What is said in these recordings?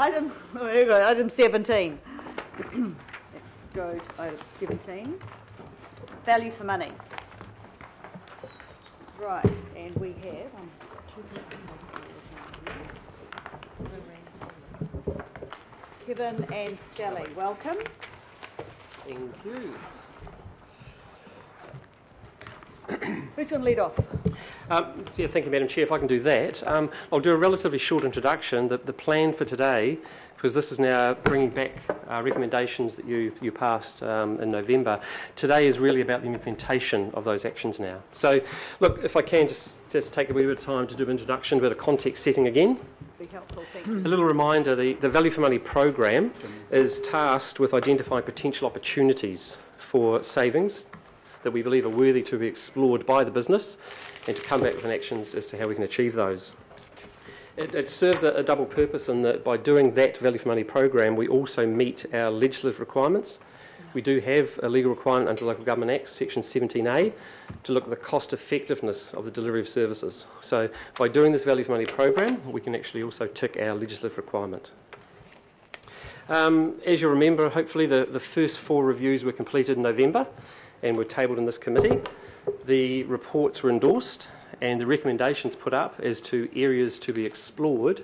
Here we go, item 17. Let's go to item 17. Value for money. Right, and we have Kevin and Sally. Welcome. Thank you. Who's going to lead off? Yeah, thank you, Madam Chair. If I can do that. I'll do a relatively short introduction. The plan for today, because this is now bringing back recommendations that you passed in November, today is really about the implementation of those actions now. So, look, if I can just take a wee bit of time to do an introduction, a bit of context setting again. Be helpful, thank you. A little reminder, the Value for Money program is tasked with identifying potential opportunities for savings that we believe are worthy to be explored by the business and to come back with actions as to how we can achieve those. It serves a double purpose in that by doing that Value for Money program, we also meet our legislative requirements. We do have a legal requirement under Local Government Act, Section 17A, to look at the cost effectiveness of the delivery of services. So by doing this Value for Money program, we can actually also tick our legislative requirement. As you remember, hopefully the first 4 reviews were completed in November and were tabled in this committee. The reports were endorsed and the recommendations put up as to areas to be explored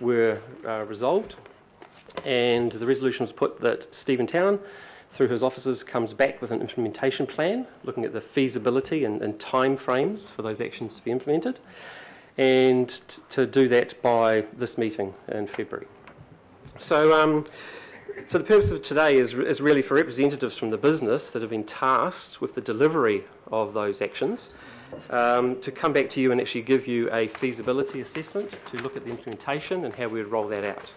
were resolved, and the resolution was put that Stephen Town, through his officers, comes back with an implementation plan looking at the feasibility and time frames for those actions to be implemented, and to do that by this meeting in February. So the purpose of today is really for representatives from the business that have been tasked with the delivery of those actions to come back to you and actually give you a feasibility assessment to look at the implementation and how we would roll that out.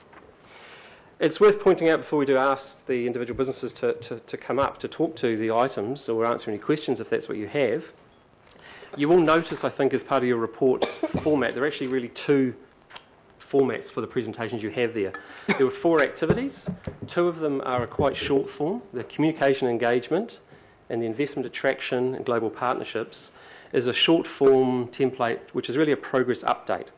It's worth pointing out before we do ask the individual businesses to come up to talk to the items or answer any questions if that's what you have. You will notice, I think, as part of your report format, there are actually really 2 formats for the presentations you have there. There were 4 activities. 2 of them are a quite short form. The communication engagement and the investment attraction and global partnerships is a short form template which is really a progress update.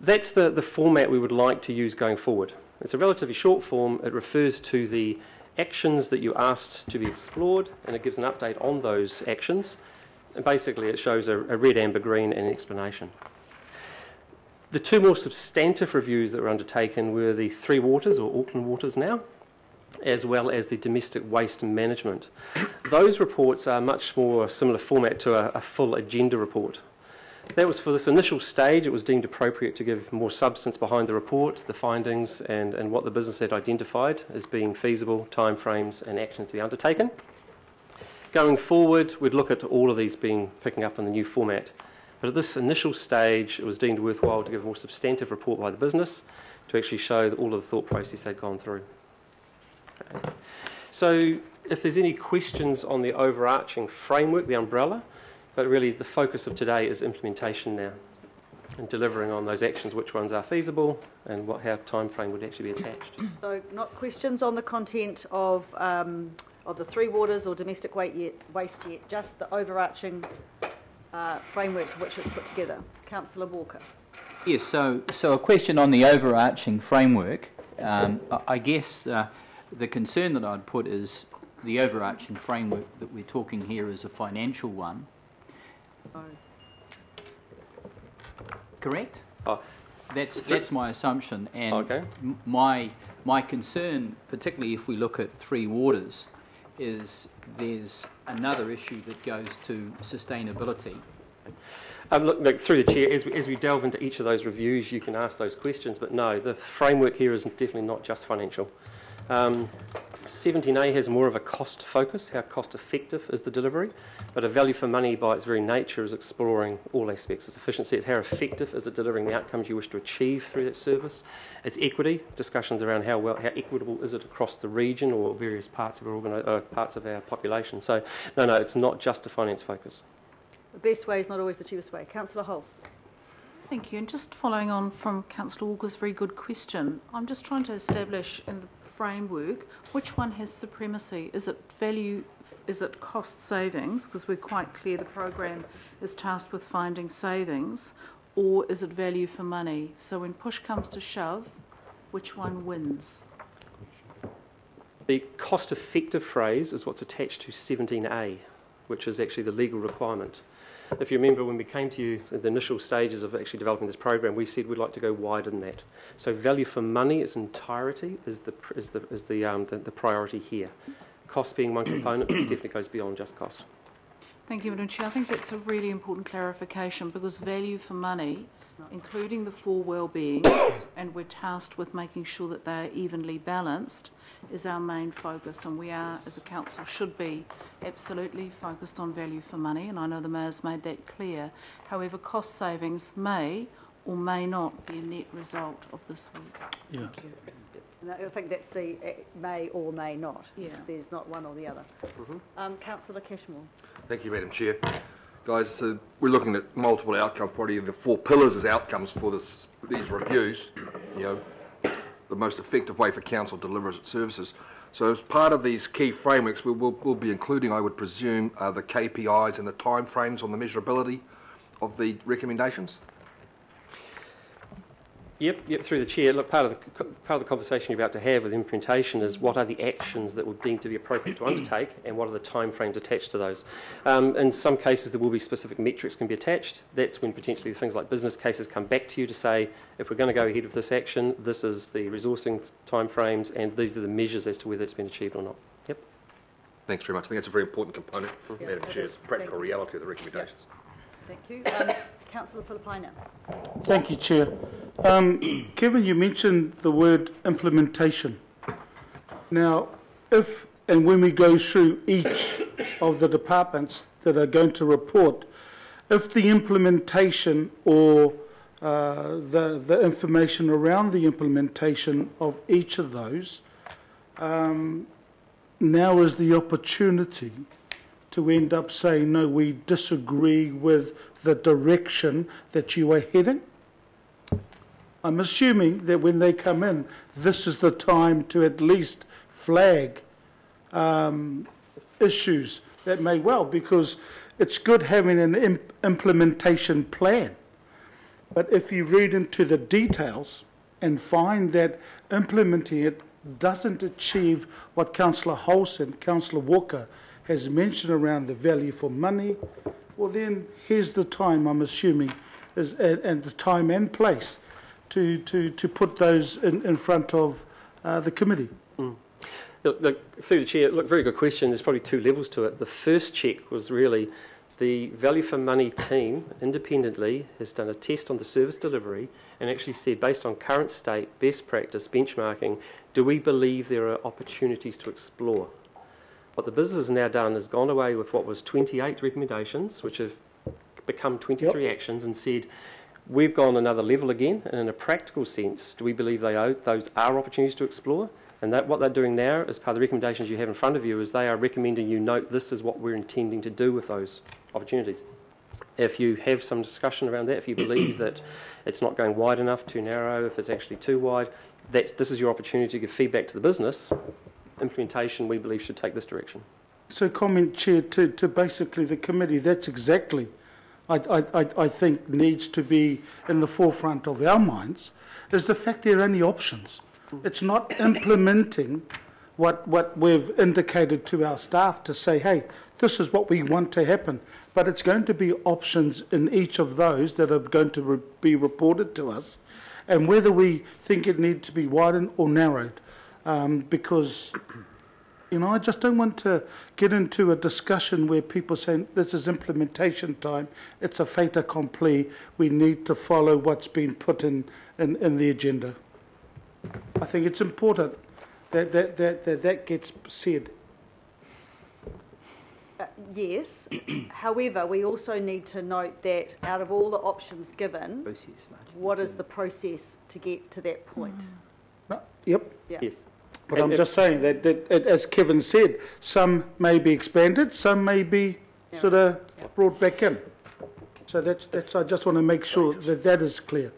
That's the format we would like to use going forward. It's a relatively short form. It refers to the actions that you asked to be explored and it gives an update on those actions. And basically it shows a red, amber, green and an explanation. The 2 more substantive reviews that were undertaken were the Three Waters, or Auckland Waters now, as well as the domestic waste management. Those reports are much more similar format to a full agenda report. That was for this initial stage. It was deemed appropriate to give more substance behind the report, the findings, and what the business had identified as being feasible, timeframes and actions to be undertaken. Going forward, we'd look at all of these picking up in the new format. But at this initial stage, it was deemed worthwhile to give a more substantive report by the business to actually show that all of the thought process they'd gone through. Okay. So if there's any questions on the overarching framework, the umbrella, but really the focus of today is implementation now and delivering on those actions, which ones are feasible and how time frame would actually be attached. So not questions on the content of the Three Waters or domestic waste yet, just the overarching framework to which it's put together. Councillor Walker. Yes, so a question on the overarching framework. I guess the concern that I'd put is the overarching framework that we're talking here is a financial one. Oh. Correct? Oh. That's my assumption, and okay. my concern, particularly if we look at Three Waters, is there's another issue that goes to sustainability. Look, through the Chair, as we delve into each of those reviews, you can ask those questions, but no, the framework here is definitely not just financial. 17A has more of a cost focus, how cost effective is the delivery, but a value for money by its very nature is exploring all aspects. It's efficiency, it's how effective is it delivering the outcomes you wish to achieve through that service. It's equity, discussions around how equitable is it across the region or various parts of our population. So no, it's not just a finance focus. The best way is not always the cheapest way. Councillor Hulse. Thank you. And just following on from Councillor Walker's very good question, I'm just trying to establish in the framework which one has supremacy. Is it value? Is it cost savings? Because we're quite clear the program is tasked with finding savings, or is it value for money? So when push comes to shove, which one wins? The cost-effective phrase is what's attached to 17A, which is actually the legal requirement. If you remember, when we came to you at the initial stages of actually developing this program, we said we'd like to go wider than that. So value for money, its entirety, is the priority here. Cost being one component, but it definitely goes beyond just cost. Thank you, Madam Chair. I think that's a really important clarification because value for money, including the four well-beings, and we're tasked with making sure that they are evenly balanced, is our main focus. And we are, as a council, should be absolutely focused on value for money, and I know the Mayor's made that clear. However, cost savings may or may not be a net result of this work. Yeah. Thank you. And I think that's the may or may not. Yeah. There's not one or the other. Councillor Cashmore. Thank you, Madam Chair. Guys, we're looking at multiple outcomes, probably the 4 pillars as outcomes for these reviews. You know, the most effective way for council to deliver its services. So as part of these key frameworks, we'll be including, I would presume, the KPIs and the timeframes on the measurability of the recommendations. Yep, through the chair. Look, part of the conversation you're about to have with implementation is what are the actions that would deem to be appropriate to undertake, and what are the timeframes attached to those. In some cases, there will be specific metrics can be attached. That's when potentially things like business cases come back to you to say, if we're going to go ahead with this action, this is the resourcing timeframes, and these are the measures as to whether it's been achieved or not. Yep. Thanks very much. I think that's a very important component, Yeah, Madam it Chair, is. it's the practical Thank you. reality of the recommendations. Thank you. Councillor Filipina. Thank you, Chair. Kevin, you mentioned the word implementation. Now, if and when we go through each of the departments that are going to report, if the implementation or the information around the implementation of each of those, now is the opportunity to end up saying, no, we disagree with the direction that you are heading. I'm assuming that when they come in, this is the time to at least flag issues that may well, because it's good having an implementation plan. But if you read into the details and find that implementing it doesn't achieve what Councillor Hulse and Councillor Walker has mentioned around the value for money, well then here's the time, I'm assuming, and the time and place to put those in front of the committee. Look, through the chair, very good question. There's probably 2 levels to it. The first check was really the value for money team independently has done a test on the service delivery and actually said, based on current state, best practice, benchmarking, do we believe there are opportunities to explore? What the business has now done is gone away with what was 28 recommendations, which have become 23 actions, and said, we've gone another level again, and in a practical sense, do we believe those are opportunities to explore? And that what they're doing now, as part of the recommendations you have in front of you, is they are recommending you note this is what we're intending to do with those opportunities. If you have some discussion around that, if you believe that it's not going wide enough, too narrow, if it's actually too wide, this is your opportunity to give feedback to the business. Implementation, we believe, should take this direction. So comment, Chair, to basically the committee, that's exactly, I think, needs to be in the forefront of our minds, is the fact there are only options. It's not implementing what we've indicated to our staff to say, hey, this is what we want to happen. But it's going to be options in each of those that are going to be reported to us, and whether we think it needs to be widened or narrowed. Because, I just don't want to get into a discussion where people say this is implementation time, it's a fait accompli, we need to follow what's been put in the agenda. I think it's important that gets said. Yes. However, we also need to note that out of all the options given, what is the process to get to that point? Yep. Yeah. Yes. But I'm just saying that as Kevin said, some may be expanded, some may be sort of brought back in. So that's. I just want to make sure that is clear.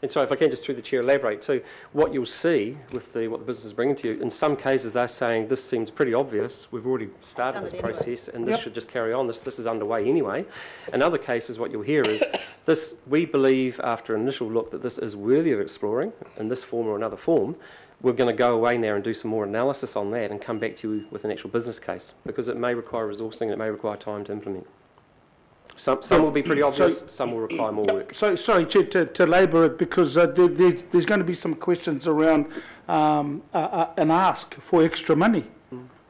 And so if I can just through the chair elaborate too, what you'll see with what the business is bringing to you, in some cases they're saying this seems pretty obvious, we've already started this process and this should just carry on, this is underway anyway. In other cases what you'll hear is this, we believe after an initial look that this is worthy of exploring in this form or another form. We're going to go away now and do some more analysis on that and come back to you with an actual business case, because it may require resourcing and it may require time to implement. Some will be pretty obvious, some will require more work. So, sorry, Chair, to labour it, because there's going to be some questions around an ask for extra money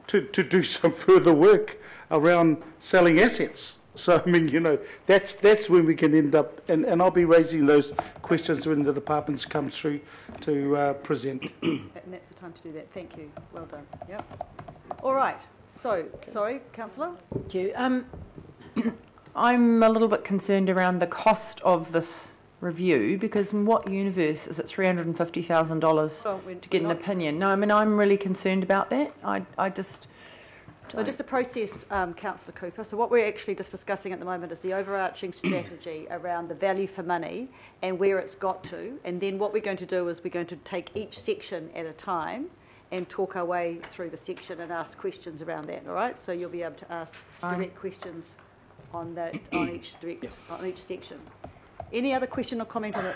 to do some further work around selling assets. So, I mean, you know, that's when we can end up, and I'll be raising those questions when the departments come through to present. And that's the time to do that. Thank you. Well done. Yep. All right. So, sorry, Councillor? Thank you. I'm a little bit concerned around the cost of this review, because in what universe is it $350,000 to get an opinion? No, I mean, I'm really concerned about that. I just... So just to process, Councillor Cooper, so what we're actually just discussing at the moment is the overarching strategy around the value for money and where it's got to, and then what we're going to do is we're going to take each section at a time and talk our way through the section and ask questions around that, all right? So you'll be able to ask direct questions on that, on each section. Any other question or comment on it,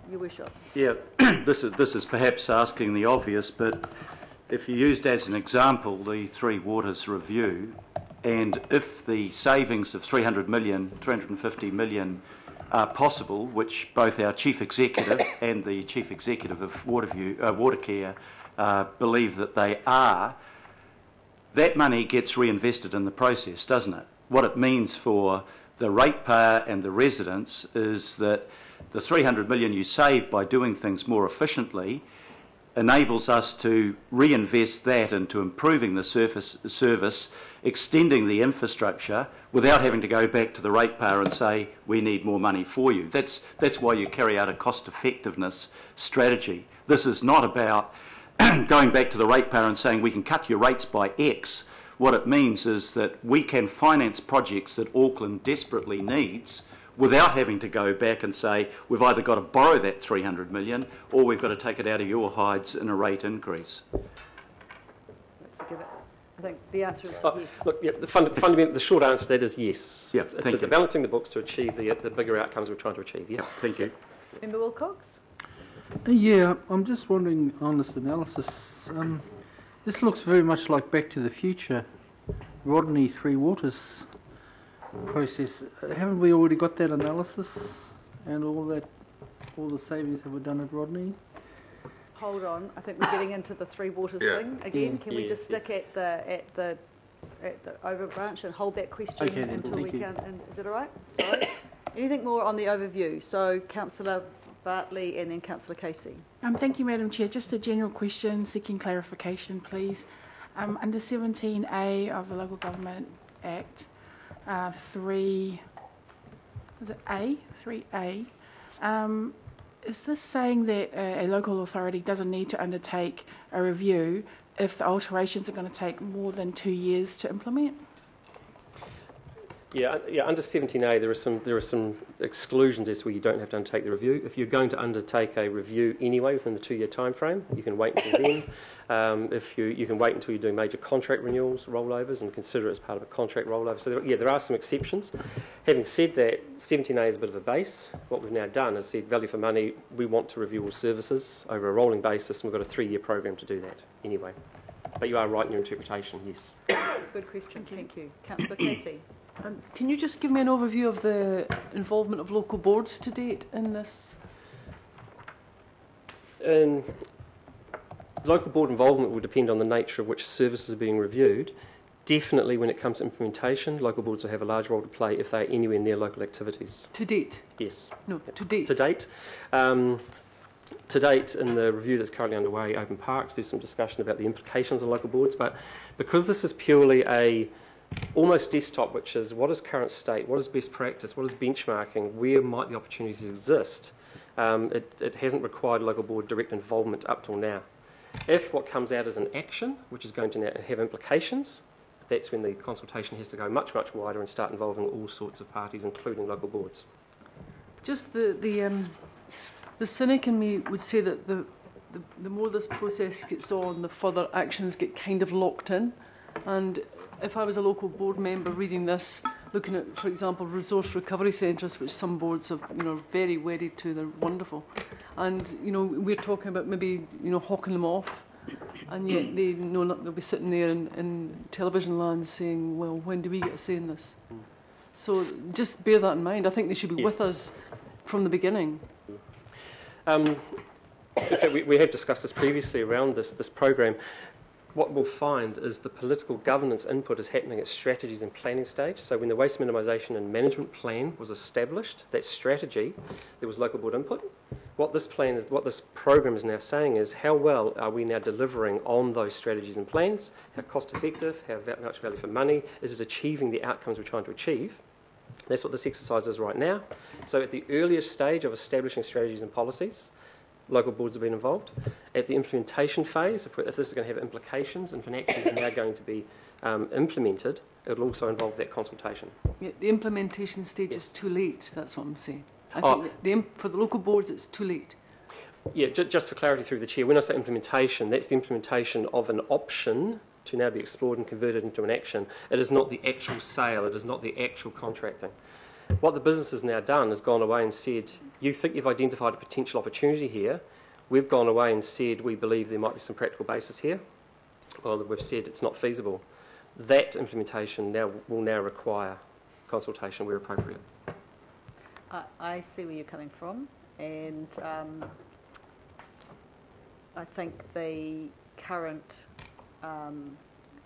Your Worship? Yeah, this is perhaps asking the obvious, but if you used as an example the Three Waters review, and if the savings of 350 million are possible, which both our Chief Executive and the Chief Executive of Watercare believe that they are, that money gets reinvested in the process, doesn't it? What it means for the ratepayer and the residents is that the 300 million you save by doing things more efficiently enables us to reinvest that into improving the service, extending the infrastructure without having to go back to the ratepayer and say, we need more money for you. That's why you carry out a cost effectiveness strategy. This is not about going back to the ratepayer and saying we can cut your rates by X. What it means is that we can finance projects that Auckland desperately needs without having to go back and say we've either got to borrow that 300 million or we've got to take it out of your hides in a rate increase. Let's give it. I think the answer is yes. Look, yeah, the short answer to that is yes. Yeah, it's thank you. Balancing the books to achieve the bigger outcomes we're trying to achieve. Yes. Thank you. Member Wilcox? Yeah, I'm just wondering on this analysis. This looks very much like Back to the Future, Rodney Three Waters process. Haven't we already got that analysis and all the savings that were done at Rodney? Hold on, I think we're getting into the Three Waters thing again. Can we just stick at the overbranch and hold that question until we can? And is it all right? Sorry. Anything more on the overview? So, Councillor Bartley and then Councillor Casey. Thank you, Madam Chair. Just a general question, seeking clarification, please. Under 17A of the Local Government Act, 3A, is this saying that a local authority doesn't need to undertake a review if the alterations are going to take more than 2 years to implement? Yeah. Under 17A, there are some exclusions as to where you don't have to undertake the review. If you're going to undertake a review anyway within the 2-year time frame, you can wait until then. If you can wait until you're doing major contract renewals, rollovers, and consider it as part of a contract rollover. So there are some exceptions. Having said that, 17A is a bit of a base. What we've now done is said value for money. We want to review all services over a rolling basis, and we've got a 3-year program to do that anyway. But you are right in your interpretation. Yes. Good question. Thank you, Councillor Casey. Can you just give me an overview of the involvement of local boards to date in this? Local board involvement will depend on the nature of which services are being reviewed. Definitely when it comes to implementation, local boards will have a large role to play if they are anywhere near local activities. To date? Yes. No, to date. To date. To date, in the review that's currently underway, Open Parks, there's some discussion about the implications of local boards, but because this is purely a almost desktop, which is what is current state, what is best practice, what is benchmarking, where might the opportunities exist, it hasn't required local board direct involvement up till now. If what comes out is an action, which is going to now have implications, that's when the consultation has to go much, much wider and start involving all sorts of parties, including local boards. Just the The cynic in me would say that the more this process gets on, the further actions get kind of locked in. And if I was a local board member reading this, looking at, for example, resource recovery centres, which some boards have, very wedded to, they're wonderful. And, we're talking about maybe, hawking them off. And yet they know not, they'll be sitting there in television land saying, well, when do we get a say in this? So just bear that in mind. I think they should be with us from the beginning. In fact, we have discussed this previously around this programme. What we'll find is the political governance input is happening at strategies and planning stage. So when the Waste Minimisation and Management Plan was established, that strategy, there was local board input. What this programme is now saying is how well are we now delivering on those strategies and plans, how cost effective, how much value for money, is it achieving the outcomes we're trying to achieve? That's what this exercise is right now. So at the earliest stage of establishing strategies and policies, local boards have been involved. At the implementation phase, if this is going to have implications and if an action is now going to be implemented, it will also involve that consultation. Yeah, the implementation stage is too late, that's what I'm saying. I think for the local boards it's too late. Yeah, just for clarity through the Chair, when I say implementation, that's the implementation of an option to now be explored and converted into an action. It is not the actual sale, it is not the actual contracting. What the business has now done is gone away and said, you think you've identified a potential opportunity here. We've gone away and said we believe there might be some practical basis here. Well, we've said it's not feasible. That implementation will now require consultation where appropriate. I see where you're coming from, and I think the current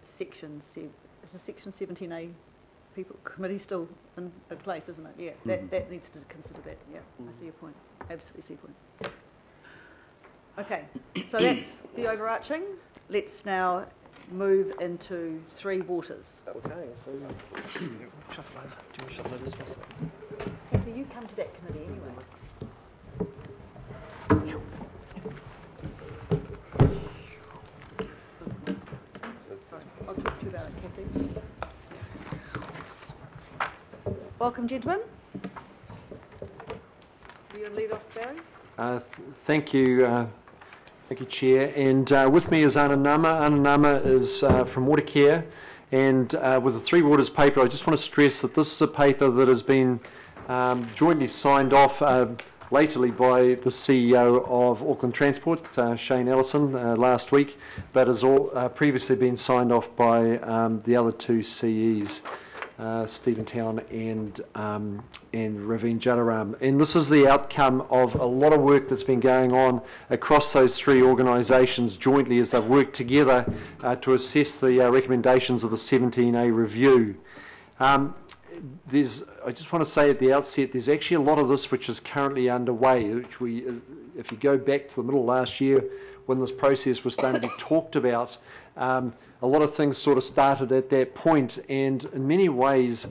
section, is the section 17A committee still in place, isn't it? Yeah, that needs to consider that. Yeah, I see your point. Absolutely see your point. Okay, so that's the overarching. Let's now move into Three Waters. Okay, so shuffle over. Do you want to shuffle over this one? Kathy, you come to that committee anyway. I'll talk to you about it, Kathy. Welcome, gentlemen. You going to lead off, Barry? Thank you, Chair. And with me is Anna Nama. Anna Nama is from Watercare, and with the Three Waters paper, I just want to stress that this is a paper that has been jointly signed off lately by the CEO of Auckland Transport, Shane Ellison, last week, but has previously been signed off by the other two CEs. Stephen Town and Raveen Jadaram. And this is the outcome of a lot of work that's been going on across those three organisations jointly as they've worked together to assess the recommendations of the 17A review. I just want to say at the outset, there's actually a lot of this which is currently underway, which if you go back to the middle of last year when this process was starting to be talked about, a lot of things sort of started at that point, and in many ways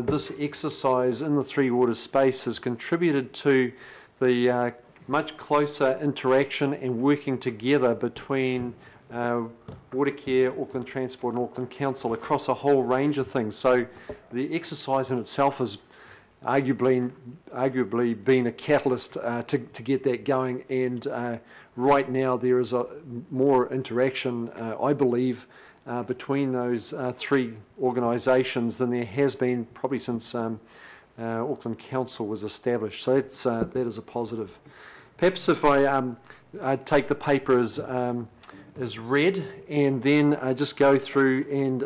this exercise in the Three Waters space has contributed to the much closer interaction and working together between Watercare, Auckland Transport and Auckland Council across a whole range of things. So the exercise in itself has arguably been a catalyst to get that going, and right now there is more interaction, I believe, between those three organisations than there has been probably since Auckland Council was established. So that is a positive. Perhaps if I take the paper as read and then just go through and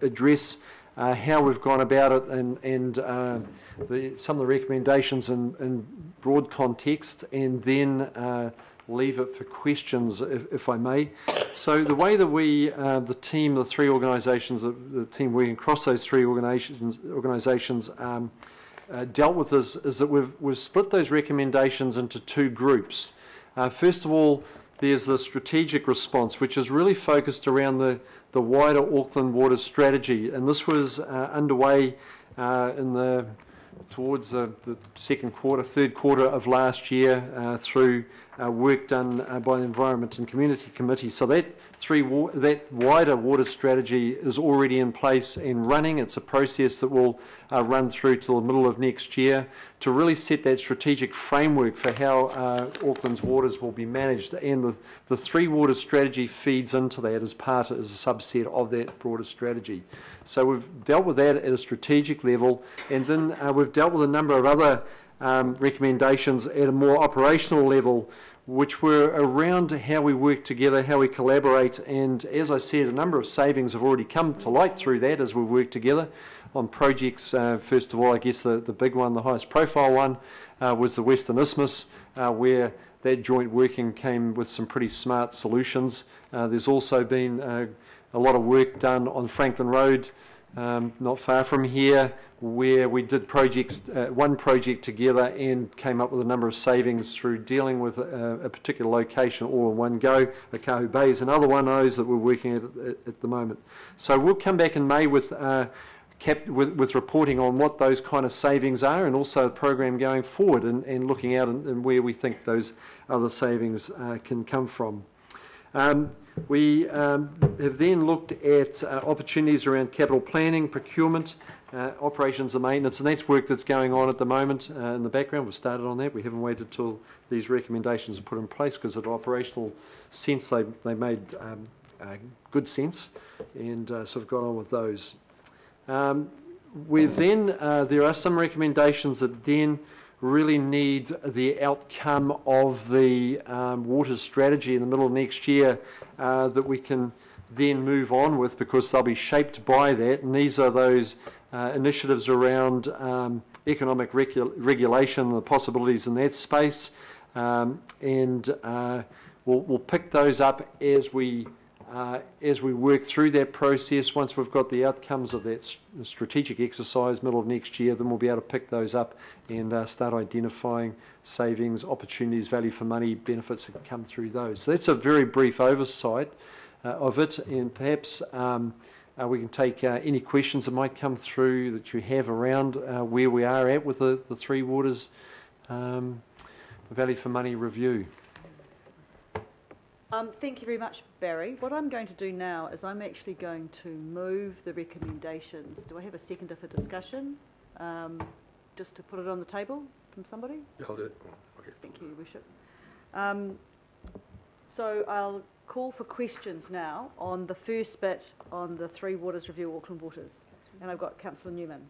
address how we've gone about it and some of the recommendations in broad context, and then leave it for questions, if I may. So the way that we, the three organisations, the team working across those three organisations dealt with this is that we've split those recommendations into two groups. First of all, there's the strategic response, which is really focused around the wider Auckland Water strategy, and this was underway towards the third quarter of last year through work done by the Environment and Community Committee. So that that wider water strategy is already in place and running. It's a process that will run through till the middle of next year to really set that strategic framework for how Auckland's waters will be managed. And the three water strategy feeds into that as a subset of that broader strategy. So we've dealt with that at a strategic level, and then we've dealt with a number of other recommendations at a more operational level, which were around how we work together, how we collaborate, and as I said, a number of savings have already come to light through that as we work together on projects. First of all, I guess the big one, the highest profile one, was the Western Isthmus, where that joint working came with some pretty smart solutions. There's also been a lot of work done on Franklin Road, not far from here, where we did one project together and came up with a number of savings through dealing with a particular location all in one go. Akahu Bay is another one of those that we're working at the moment. So we'll come back in May with reporting on what those kind of savings are, and also the program going forward, and looking out and where we think those other savings can come from. We have then looked at opportunities around capital planning, procurement, operations and maintenance, and that's work that's going on at the moment in the background. We've started on that. We haven't waited till these recommendations are put in place, because at an operational sense they made good sense, and so we've got on with those. There are some recommendations that then really need the outcome of the water strategy in the middle of next year that we can then move on with, because they'll be shaped by that, and these are those initiatives around economic regulation, the possibilities in that space, and we'll pick those up as we work through that process. Once we've got the outcomes of that strategic exercise middle of next year, then we'll be able to pick those up and start identifying savings, opportunities, value for money, benefits that come through those. So that's a very brief oversight of it, and perhaps we can take any questions that might come through that you have around where we are at with the Three Waters value for money review. Thank you very much, Barry. What I'm going to do now is I'm actually going to move the recommendations. Do I have a seconder for discussion? Just to put it on the table from somebody? Yeah, I'll do it. Okay. Thank you, Your Worship. So I'll call for questions now on the first bit on the Three Waters Review, Auckland Waters. And I've got Councillor Newman.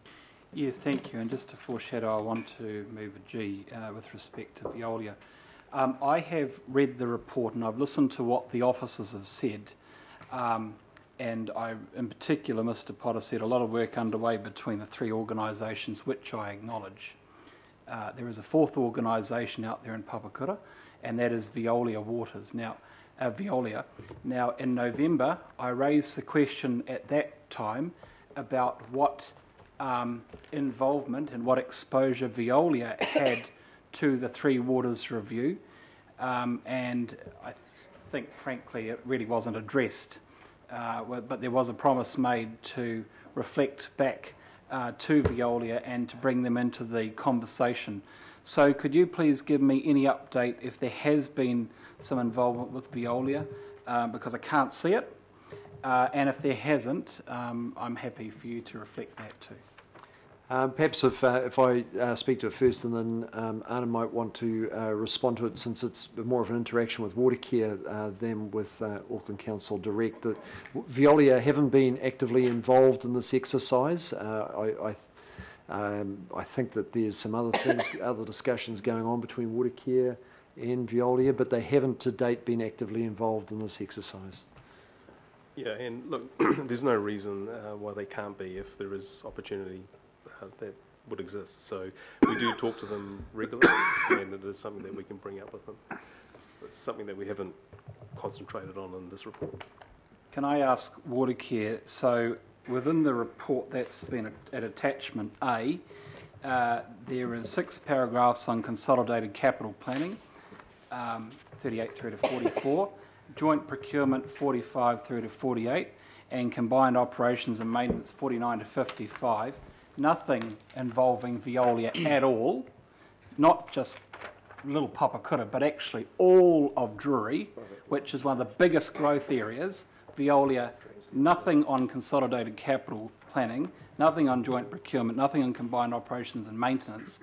Yes, thank you. And just to foreshadow, I want to move a G with respect to Veolia. I have read the report and I've listened to what the officers have said, and I, in particular, Mr. Potter said a lot of work underway between the three organisations, which I acknowledge. There is a fourth organisation out there in Papakura, and that is Veolia Waters. Now, Veolia. Now, in November, I raised the question at that time about what involvement and what exposure Veolia had to the Three Waters Review, and I think, frankly, it really wasn't addressed, but there was a promise made to reflect back to Veolia and to bring them into the conversation. So could you please give me any update if there has been some involvement with Veolia, because I can't see it, and if there hasn't, I'm happy for you to reflect that too. Perhaps if I speak to it first, and then Anna might want to respond to it, since it's more of an interaction with Watercare than with Auckland Council direct. Veolia haven't been actively involved in this exercise. I think that there's some other things, other discussions going on between Watercare and Veolia, but they haven't to date been actively involved in this exercise. Yeah, and look, there's no reason why they can't be if there is opportunity that would exist. So we do talk to them regularly, and it is something that we can bring up with them. It's something that we haven't concentrated on in this report. Can I ask Watercare, so within the report that's been at attachment A, there is 6 paragraphs on consolidated capital planning, 38 through to 44, joint procurement 45 through to 48, and combined operations and maintenance 49 to 55. Nothing involving Veolia at all, not just Little Papakura, but actually all of Drury, which is one of the biggest growth areas. Veolia, nothing on consolidated capital planning, nothing on joint procurement, nothing on combined operations and maintenance.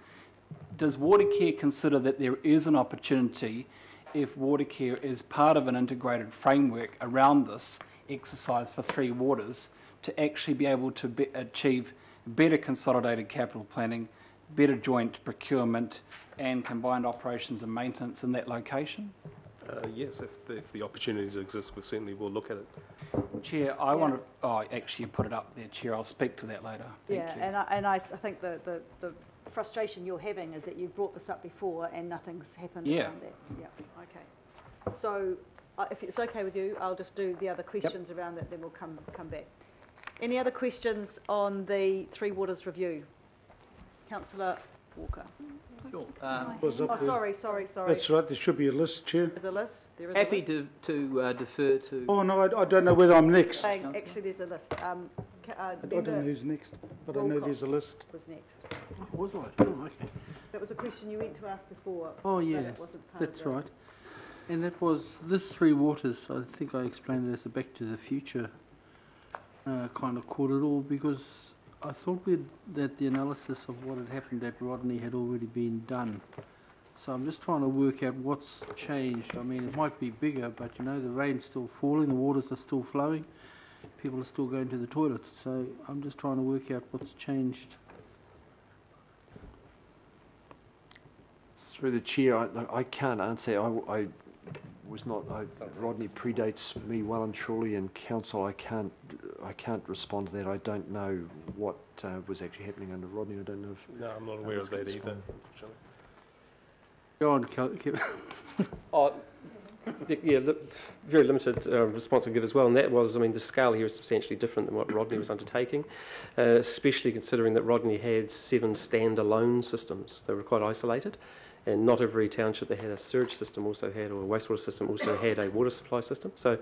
Does Watercare consider that there is an opportunity, if Watercare is part of an integrated framework around this exercise for Three Waters, to actually be able to achieve better consolidated capital planning, better joint procurement and combined operations and maintenance in that location? Yes, if the opportunities exist, we certainly will look at it. Chair, I want to... Oh, actually, you put it up there, Chair. I'll speak to that later. Thank you. And I think the frustration you're having is that you've brought this up before and nothing's happened around that. Yeah, okay. So if it's okay with you, I'll just do the other questions around that, then we'll come back. Any other questions on the Three Waters review? Councillor Walker. Sure. Sorry. That's right, there should be a list, Chair. There's a list. There is Happy a list. to defer to... Oh, no, I don't know whether I'm next. Actually, there's a list. I don't know who's next, but I know there's a list. Was next. Was I? Oh, okay. That was a question you went to ask before. Oh, but yeah, it wasn't part that's of the... right. And that was this Three Waters. I think I explained it as a Back to the Future kind of corridor, because I thought that the analysis of what had happened at Rodney had already been done. So I'm just trying to work out what's changed. I mean, it might be bigger, but you know, the rain's still falling, the waters are still flowing, people are still going to the toilet. So I'm just trying to work out what's changed. Through the chair, I can't answer. I was not. Rodney predates me well and truly, and council. I can't respond to that. I don't know what was actually happening under Rodney. I don't know if. No, I'm not aware of that either. Go on, Kevin. Yeah, very limited response to give as well, and that was, I mean, the scale here is substantially different than what Rodney was undertaking, especially considering that Rodney had 7 standalone systems. They were quite isolated, and not every township that had a sewage system also had, or a wastewater system also had a water supply system. So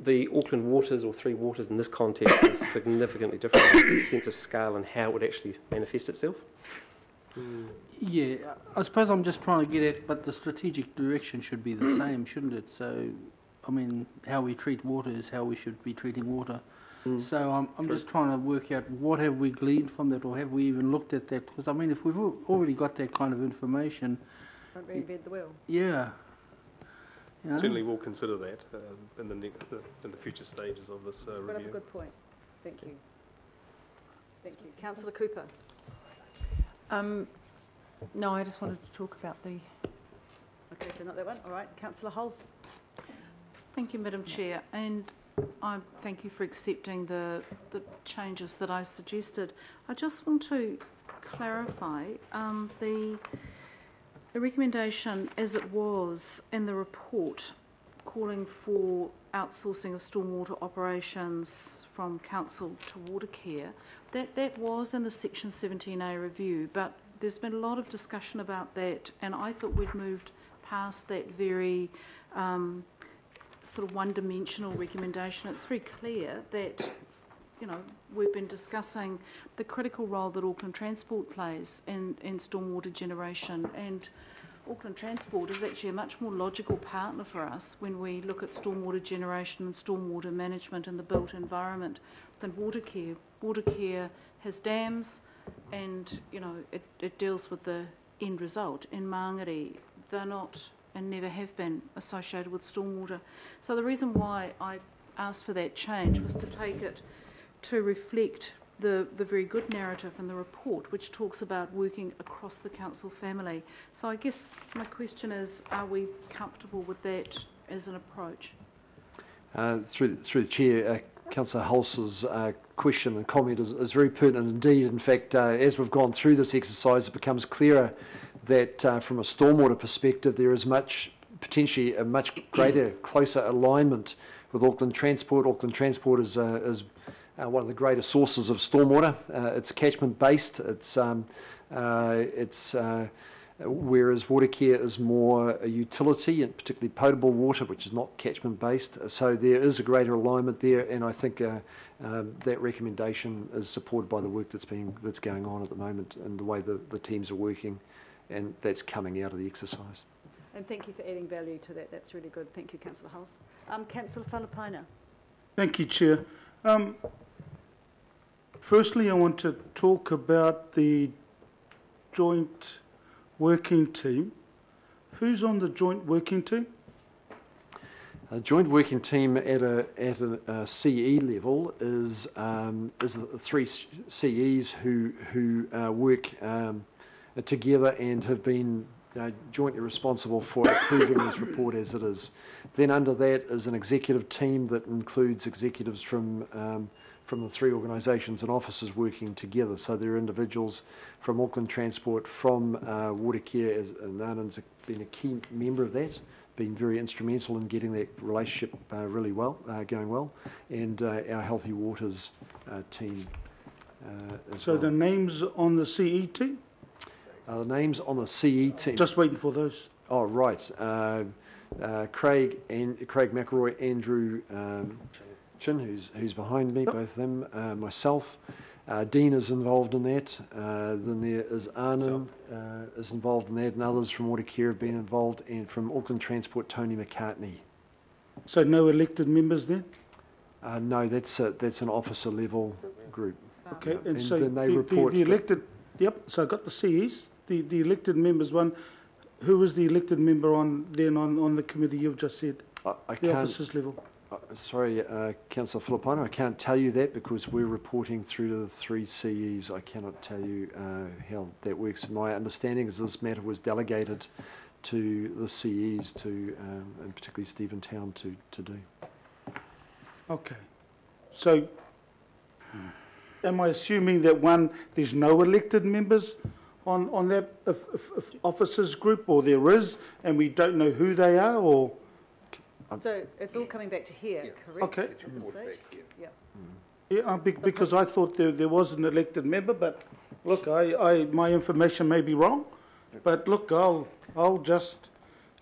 the Auckland Waters, or Three Waters in this context, is significantly different in the sense of scale and how it would actually manifest itself. Yeah, I suppose I'm just trying to get at, but the strategic direction should be the same, shouldn't it? So, I mean, how we treat water is how we should be treating water. So I'm just trying to work out what have we gleaned from that, or have we even looked at that? Because, I mean, if we've already got that kind of information... Don't reinvent the wheel. Yeah. You know? Certainly we'll consider that in the future stages of this review. That's a good point. Thank you. Thank you. Councillor Cooper. No, I just wanted to talk about the... Okay, so not that one. All right. Councillor Hulse. Thank you, Madam Chair, and I thank you for accepting the changes that I suggested. I just want to clarify the recommendation as it was in the report calling for outsourcing of stormwater operations from council to Watercare. That was in the Section 17A review, but there's been a lot of discussion about that, and I thought we'd moved past that very sort of one-dimensional recommendation. It's very clear that, you know, we've been discussing the critical role that Auckland Transport plays in stormwater generation, and Auckland Transport is actually a much more logical partner for us when we look at stormwater generation and stormwater management in the built environment than Watercare. Watercare has dams, and, you know, it deals with the end result. In Māngere, they're not and never have been associated with stormwater. So the reason why I asked for that change was to take it to reflect the very good narrative in the report, which talks about working across the council family. So I guess my question is, are we comfortable with that as an approach? Through the chair, Councillor Hulse's question and comment is very pertinent indeed. In fact, as we've gone through this exercise, it becomes clearer that from a stormwater perspective, there is potentially a much greater, closer alignment with Auckland Transport. Auckland Transport is one of the greatest sources of stormwater. It's catchment based. Whereas Watercare is more a utility, and particularly potable water, which is not catchment based. So there is a greater alignment there, and I think that recommendation is supported by the work that's going on at the moment and the way the teams are working. and that's coming out of the exercise. And thank you for adding value to that. That's really good. Thank you, Councillor Hulse. Councillor Falapaina. Thank you, Chair. Firstly, I want to talk about the joint working team. Who's on the joint working team? A joint working team at a CE level is the three CEs who work together and have been jointly responsible for approving this report as it is. Then under that is an executive team that includes executives from the three organisations and officers working together. So there are individuals from Auckland Transport, from Watercare, as Nanan's been a key member of that, been very instrumental in getting that relationship really well, going well, and our Healthy Waters team as so well. the names on the CE team? The names on the CE team. Just waiting for those. Oh, right. Craig McElroy, Andrew Chin, who's behind me, both of them, myself. Dean is involved in that. Then there is Arnon is involved in that, and others from Watercare have been involved, and from Auckland Transport, Tony McCartney. So no elected members then? No, that's an officer level group. Okay, and so then they report the elected. Yep. So I got the CEs, the elected members one. Who was the elected member on the committee you've just said? I the can't. officers level. Sorry, Councillor Filipaino, I can't tell you that because we're reporting through to the three CEs. I cannot tell you how that works. My understanding is this matter was delegated to the CEs and particularly Stephen Town to do. Okay. So, am I assuming that there's no elected members on that officers group, or there is, and we don't know who they are, or? So it's all coming back to here, correct? Okay. At this stage? Yeah. Yeah, because I thought there was an elected member, but look, my information may be wrong, but look, I'll just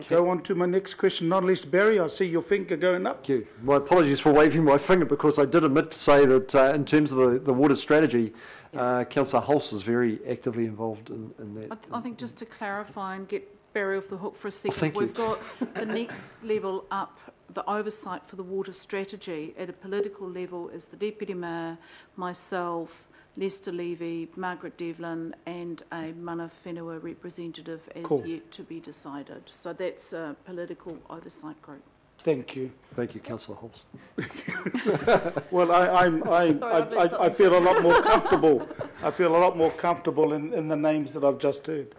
go on to my next question. Not least, Barry, I see your finger going up. Thank you. My apologies for waving my finger because I did admit to say that in terms of the water strategy, Councillor Hulse is very actively involved in that. I think just to clarify and get Barry off the hook for a second, Thank you. we've got the next level up, the oversight for the water strategy at a political level is the Deputy Mayor, myself, Lester Levy, Margaret Devlin, and a Mana Whenua representative as yet to be decided. So that's a political oversight group. Thank you. Thank you, Councillor Hulse. Well, I feel a lot more comfortable. I feel a lot more comfortable in the names that I've just heard.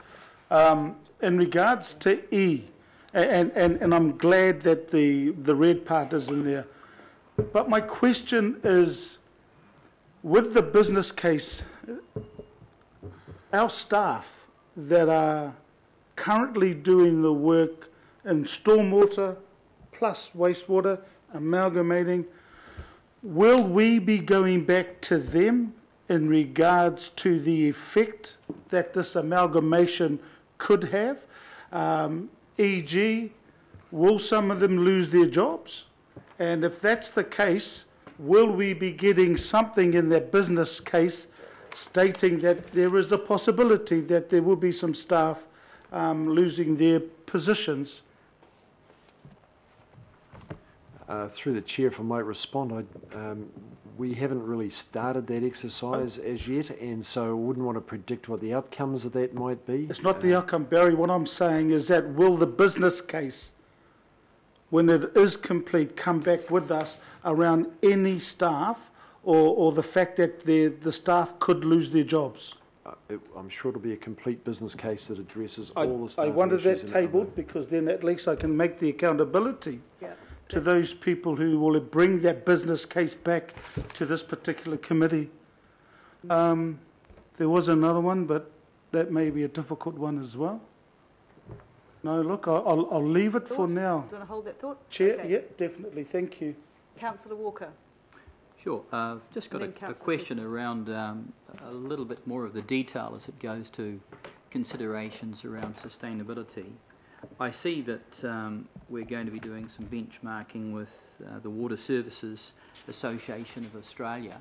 In regards to E, and I'm glad that the red part is in there, but my question is, with the business case, our staff that are currently doing the work in stormwater plus wastewater, amalgamating, will we be going back to them in regards to the effect that this amalgamation could have? E.g., will some of them lose their jobs? And if that's the case, will we be getting something in that business case stating that there is a possibility that there will be some staff losing their positions? Through the Chair, if I might respond, we haven't really started that exercise as yet, and so I wouldn't want to predict what the outcomes of that might be. It's not the outcome, Barry. What I'm saying is that will the business case, when it is complete, come back with us around any staff or the fact that the staff could lose their jobs? I'm sure it'll be a complete business case that addresses all the staff I wanted issues that in tabled because then at least I can make the accountability Yeah. to those people who will bring that business case back to this particular committee. There was another one, but that may be a difficult one as well. No, look, I'll leave it for now. Do you want to hold that thought? Chair, Okay. yeah, definitely, thank you. Councillor Walker. Sure. I've just got And a then question around a little bit more of the detail as it goes to considerations around sustainability. I see that we're going to be doing some benchmarking with the Water Services Association of Australia,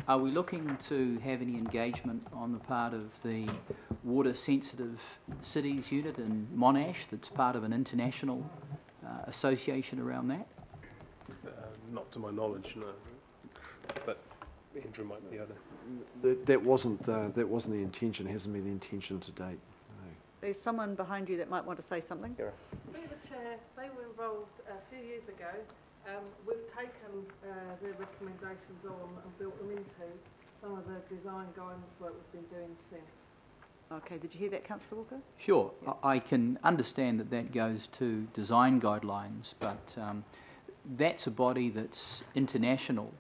Are we looking to have any engagement on the part of the Water Sensitive Cities Unit in Monash that's part of an international association around that? Not to my knowledge, no. But Andrew might be able to. That wasn't the intention. Hasn't been the intention to date. No. There's someone behind you that might want to say something. Through the chair, they were involved a few years ago. We've taken their recommendations on and built them into some of the design guidance work we've been doing since. Okay, did you hear that, Councillor Walker? Sure. I can understand that that goes to design guidelines, but that's a body that's international,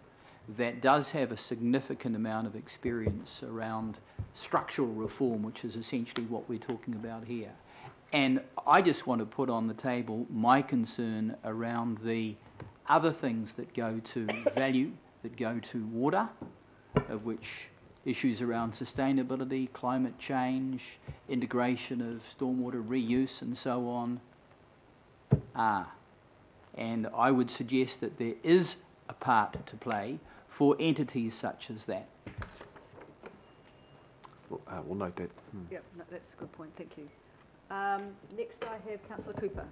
that does have a significant amount of experience around structural reform, which is essentially what we're talking about here. And I just want to put on the table my concern around the other things that go to value, that go to water, of which issues around sustainability, climate change, integration of stormwater reuse and so on are. And I would suggest that there is a part to play for entities such as that. We'll note that. Yep, no, that's a good point, thank you. Next I have Councillor Cooper.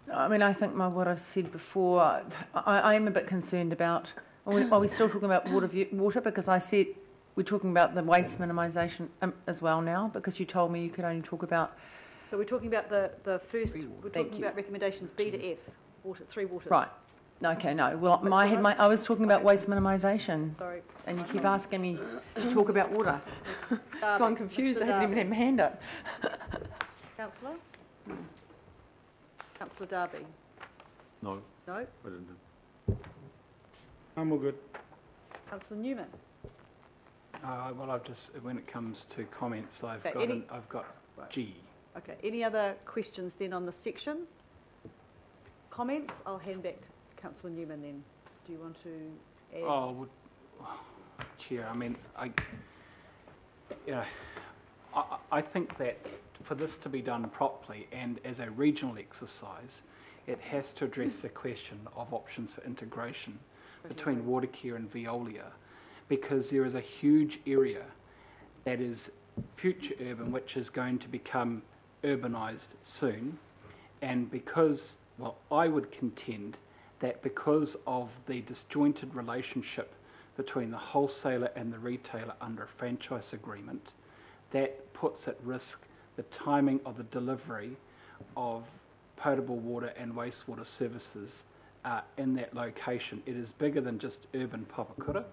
I mean, I think what I've said before, I am a bit concerned about, are we still talking about water? Because I said we're talking about the waste minimisation as well now, because you told me you could only talk about... So we're talking about the first, we're talking about recommendations B to F, three waters. Right. Okay, no. Well, I was talking about waste minimisation. Sorry. And you keep asking me to talk about water. So I'm confused. I haven't even had my hand up. Councillor? Councillor Darby? No. No? I didn't know. I'm all good. Councillor Newman? Well, I've just, when it comes to comments, I've got right. G. Okay. Any other questions then on this section? Comments? I'll hand back to Councillor Newman then. Do you want to add? Chair, I mean, I think that for this to be done properly and as a regional exercise, it has to address the question of options for integration between Watercare and Veolia, because there is a huge area that is future urban, which is going to become urbanised soon, and because, well, I would contend that because of the disjointed relationship between the wholesaler and the retailer under a franchise agreement, that puts at risk the timing of the delivery of potable water and wastewater services in that location. It is bigger than just urban Papakura.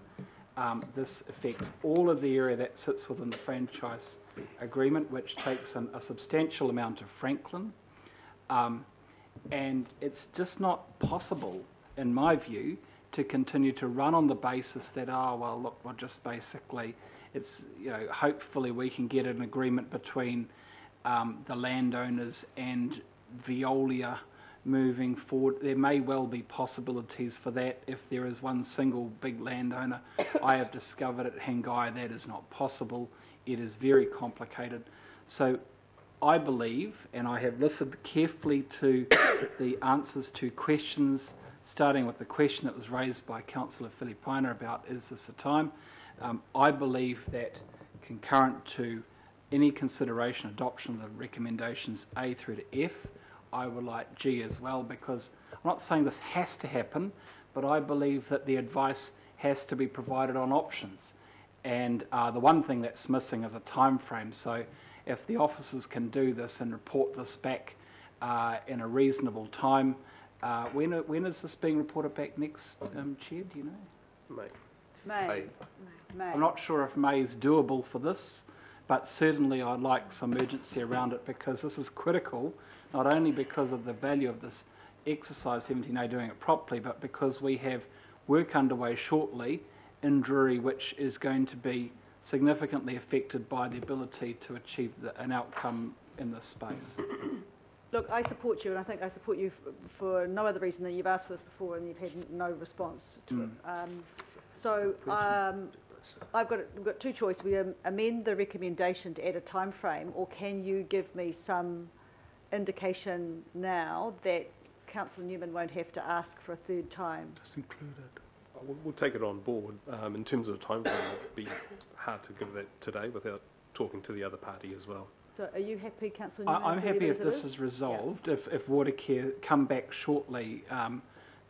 This affects all of the area that sits within the franchise agreement, which takes in a substantial amount of Franklin. And it's just not possible, in my view, to continue to run on the basis that, well, look, we're just basically, it's, hopefully we can get an agreement between the landowners and Veolia moving forward. There may well be possibilities for that if there is one single big landowner. I have discovered at Hangai that is not possible. It is very complicated. So I believe, and I have listened carefully to the answers to questions, starting with the question that was raised by Councillor Filipaina about, is this a time? I believe that concurrent to any consideration adoption of the recommendations A through to F, I would like G as well, because I'm not saying this has to happen, but I believe that the advice has to be provided on options. And the one thing that's missing is a time frame. So if the officers can do this and report this back in a reasonable time, when is this being reported back next, Chair, do you know? May. I'm not sure if May is doable for this, but certainly I'd like some urgency around it, because this is critical, not only because of the value of this exercise 17A doing it properly, but because we have work underway shortly in Drury which is going to be significantly affected by the ability to achieve an outcome in this space. Look, I support you, and I think I support you for no other reason than you've asked for this before and you've had no response to it. We've got two choices. We amend the recommendation to add a time frame, or can you give me some indication now that Councillor Newman won't have to ask for a third time? Just include it. we'll take it on board. In terms of the time frame, it'd be hard to give that today without talking to the other party as well. So are you happy, Councillor Newman? I'm happy if this is resolved, if Watercare come back shortly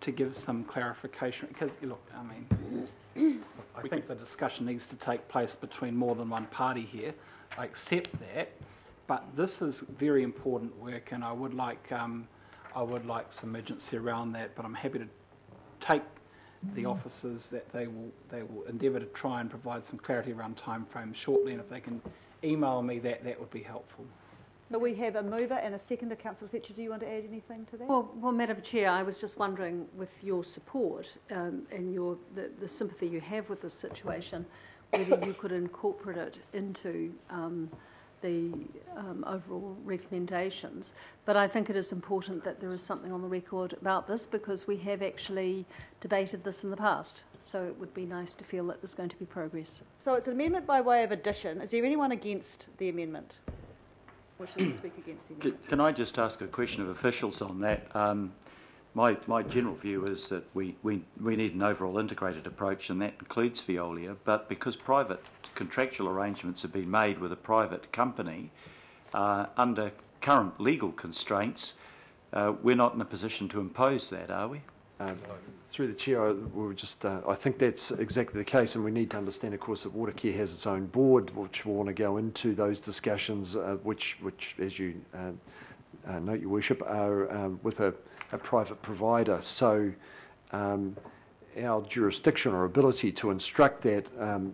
to give some clarification, because, look, I mean, I think the discussion needs to take place between more than one party here. I accept that, but this is very important work, and I would like some urgency around that, but I'm happy to take the officers that they will endeavour to try and provide some clarity around time frames shortly, and if they can email me that would be helpful. So we have a mover and a seconder. Councillor Fletcher, do you want to add anything to that? Well, Madam Chair, I was just wondering, with your support and the sympathy you have with this situation, whether you could incorporate it into the overall recommendations. But I think it is important that there is something on the record about this, because we have actually debated this in the past. So it would be nice to feel that there's going to be progress. So it's an amendment by way of addition. Is there anyone against the amendment? Wishes to speak against the amendment? Can I just ask a question of officials on that? My general view is that we need an overall integrated approach, and that includes Veolia, but because private contractual arrangements have been made with a private company, under current legal constraints, we're not in a position to impose that, are we? Through the chair, I think that's exactly the case, and we need to understand, of course, that Watercare has its own board, which will want to go into those discussions, which, as you note, Your Worship, are with a private provider. So our jurisdiction or ability to instruct that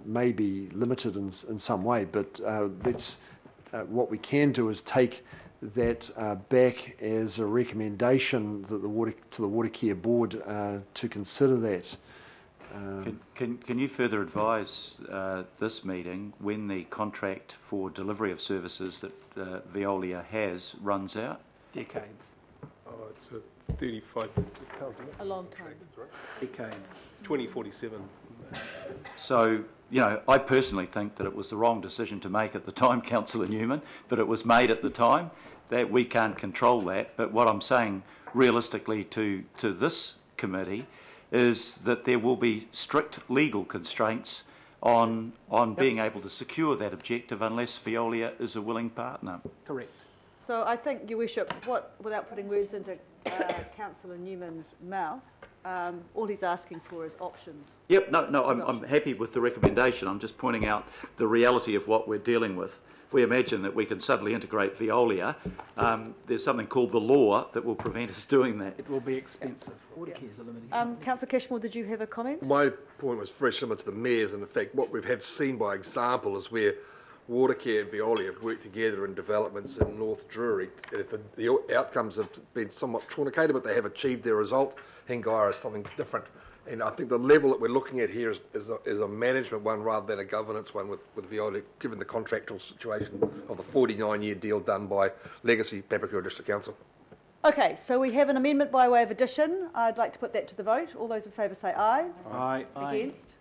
may be limited in some way, but what we can do is take that back as a recommendation that to the Watercare board to consider that. Can you further advise this meeting when the contract for delivery of services that Veolia has runs out? Decades. Oh, it's a 35. A long time. Decades. 2047. So, I personally think that it was the wrong decision to make at the time, Councillor Newman, but it was made at the time. That we can't control that. But what I'm saying realistically to this committee is that there will be strict legal constraints on being able to secure that objective unless Veolia is a willing partner. Correct. So I think, Your Worship, without putting words into Councillor Newman's mouth, all he's asking for is options. Yep, no, I'm happy with the recommendation. I'm just pointing out the reality of what we're dealing with. If we imagine that we can suddenly integrate Veolia, there's something called the law that will prevent us doing that. It will be expensive. Councillor Cashmore, did you have a comment? My point was very similar to the Mayor's. In fact, what we've had seen by example is where Watercare and Veolia have worked together in developments in North Drury. And if the outcomes have been somewhat truncated, but they have achieved their result, Hengaia is something different. And I think the level that we're looking at here is a management one rather than a governance one with Veolia, given the contractual situation of the 49-year deal done by Legacy Papakura District Council. Okay, so we have an amendment by way of addition. I'd like to put that to the vote. All those in favour say aye. Aye. Against?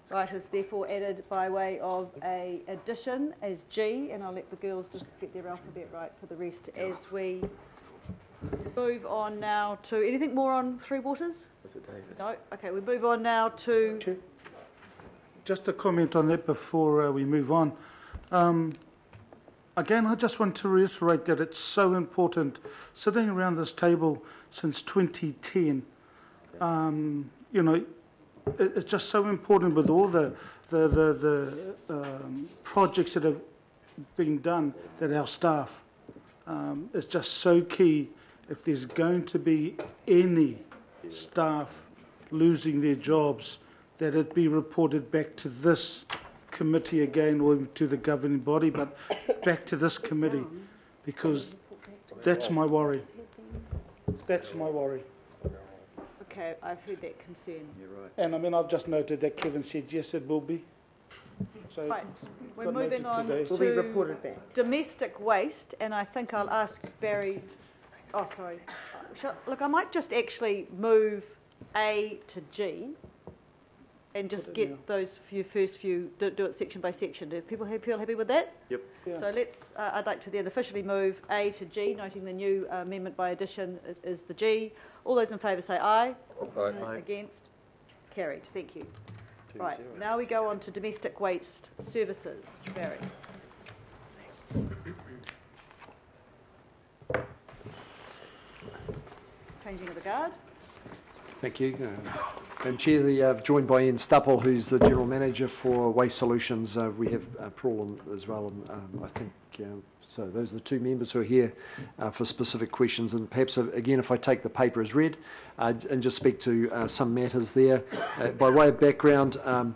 Right, it's therefore added by way of a addition as G, and I'll let the girls just get their alphabet right for the rest as we move on now to... Anything more on Three Waters? No? Okay, we move on now to... Just a comment on that before we move on. Again, I just want to reiterate that it's so important, sitting around this table since 2010, it's just so important with all the projects that have been done that our staff, it's just so key. If there's going to be any staff losing their jobs, that it be reported back to this committee again, or to the governing body, but back to this committee, because that's my worry. That's my worry. Okay, I've heard that concern. You're right. And I mean, I've just noted that Kevin said yes, it will be. So right, we're moving on today. to reported back. Domestic waste, and I think I'll ask Barry. Oh, sorry. Look, I might just actually move A to G, and just get those first few. Do it section by section. Do people feel happy with that? Yep. Yeah. So let's. I'd like to then officially move A to G, noting the new amendment by addition is the G. All those in favour say aye. Aye. Against? Carried, thank you. Right, now we go on to domestic waste services. Barry. Changing of the guard. Thank you. Madam Chair, joined by Ian Stupple, who's the General Manager for Waste Solutions. We have Paul as well, and I think, so those are the two members who are here for specific questions. And perhaps, again, if I take the paper as read and just speak to some matters there. By way of background, there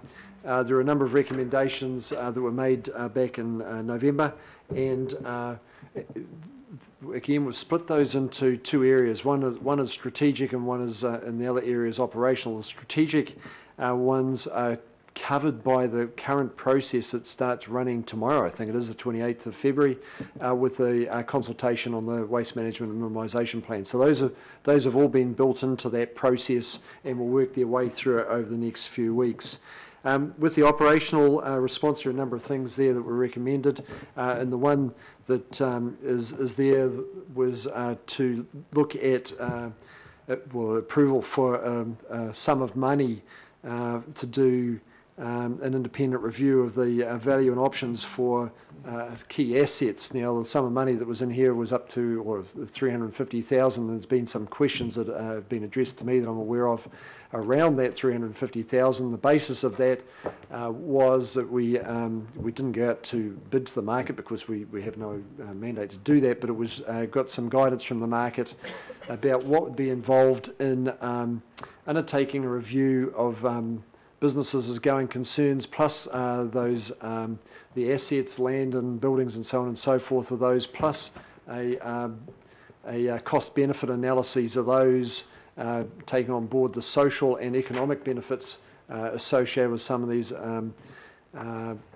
are a number of recommendations that were made back in November, and again, we've split those into two areas. One is strategic and one is, and the other area is operational. The strategic ones are covered by the current process that starts running tomorrow. I think it is the 28th of February, with the consultation on the waste management and minimisation plan. So those have all been built into that process and will work their way through it over the next few weeks. With the operational response, there are a number of things there that were recommended, and the one that is there was to look at approval for a sum of money to do an independent review of the value and options for key assets. Now, the sum of money that was in here was up to, or 350,000. There's been some questions that have been addressed to me that I'm aware of around that 350,000. The basis of that was that we didn't go out to bid to the market because we have no mandate to do that, but it was got some guidance from the market about what would be involved in undertaking a review of businesses as going concerns, plus those the assets, land and buildings and so on and so forth with those, plus a cost-benefit analysis of those, taking on board the social and economic benefits associated with some of these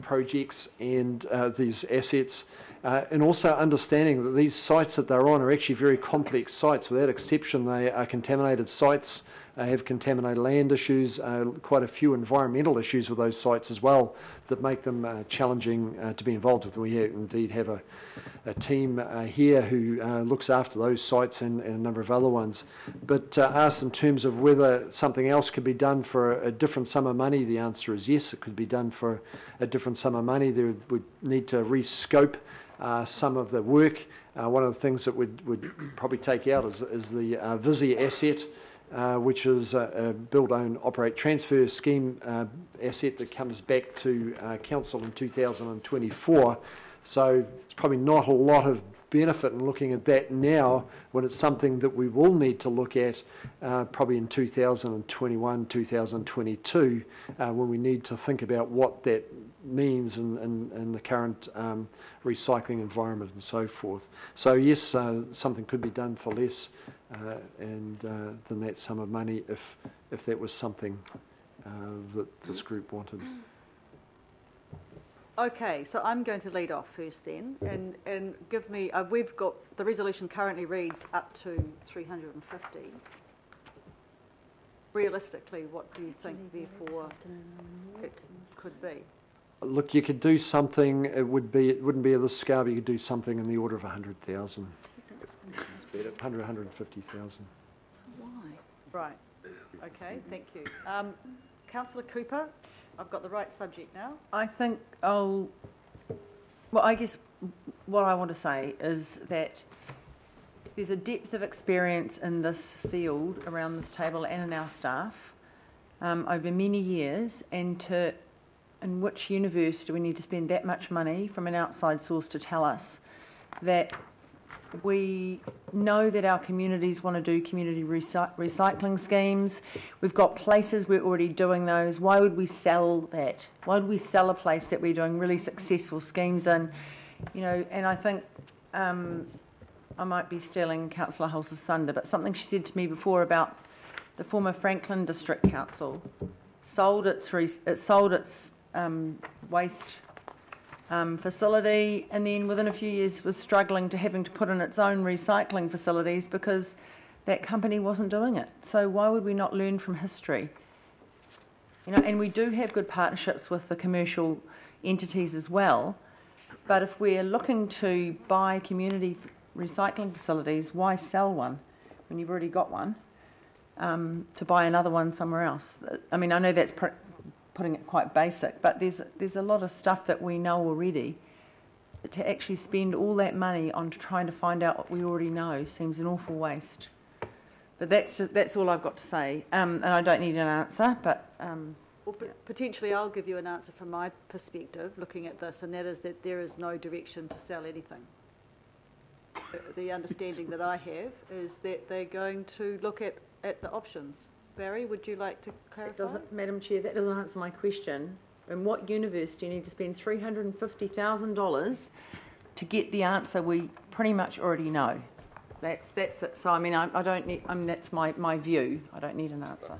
projects and these assets, and also understanding that these sites that they're on are actually very complex sites. Without exception, they are contaminated sites, have contaminated land issues, quite a few environmental issues with those sites as well that make them challenging to be involved with. We indeed have a team here who looks after those sites and a number of other ones. But asked in terms of whether something else could be done for a different sum of money, the answer is yes, it could be done for a different sum of money. There would need to rescope some of the work. One of the things that would probably take out is the Visi asset, which is a build, own, operate, transfer scheme asset that comes back to council in 2024. So it's probably not a lot of benefit in looking at that now, when it's something that we will need to look at probably in 2021, 2022, when we need to think about what that means in the current recycling environment and so forth. So yes, something could be done for less than that sum of money if that was something that this group wanted. Okay, so I'm going to lead off first then, and give me, we've got, the resolution currently reads up to 350. Realistically, what do you think therefore it could be? Look, you could do something, it wouldn't be of this scale, but you could do something in the order of 100,000. 150,000. So why? Right, okay, thank you. Councillor Cooper, I've got the right subject now. I think well, I guess what I want to say is that there's a depth of experience in this field around this table and in our staff over many years, and in which universe do we need to spend that much money from an outside source to tell us that we know that our communities want to do community recycling schemes. We've got places we're already doing those. Why would we sell that? Why would we sell a place that we're doing really successful schemes in? You know, and I think I might be stealing Councillor Hulse's thunder, but something she said to me before about the former Franklin District Council sold its waste facility, and then within a few years was struggling to having to put in its own recycling facilities because that company wasn't doing it. So why would we not learn from history? You know, and we do have good partnerships with the commercial entities as well, but if we're looking to buy community recycling facilities, why sell one when you've already got one? to buy another one somewhere else. I mean, I know that's putting it quite basic, but there's a lot of stuff that we know already. To actually spend all that money on trying to find out what we already know seems an awful waste. But that's all I've got to say, and I don't need an answer, but... Well, potentially I'll give you an answer from my perspective, looking at this, and that is that there is no direction to sell anything. The understanding that I have is that they're going to look at the options. Barry, would you like to clarify? Madam Chair, that doesn't answer my question. In what universe do you need to spend $350,000 to get the answer we pretty much already know? That's it. So, I mean, I don't need... I mean, that's my view. I don't need an answer.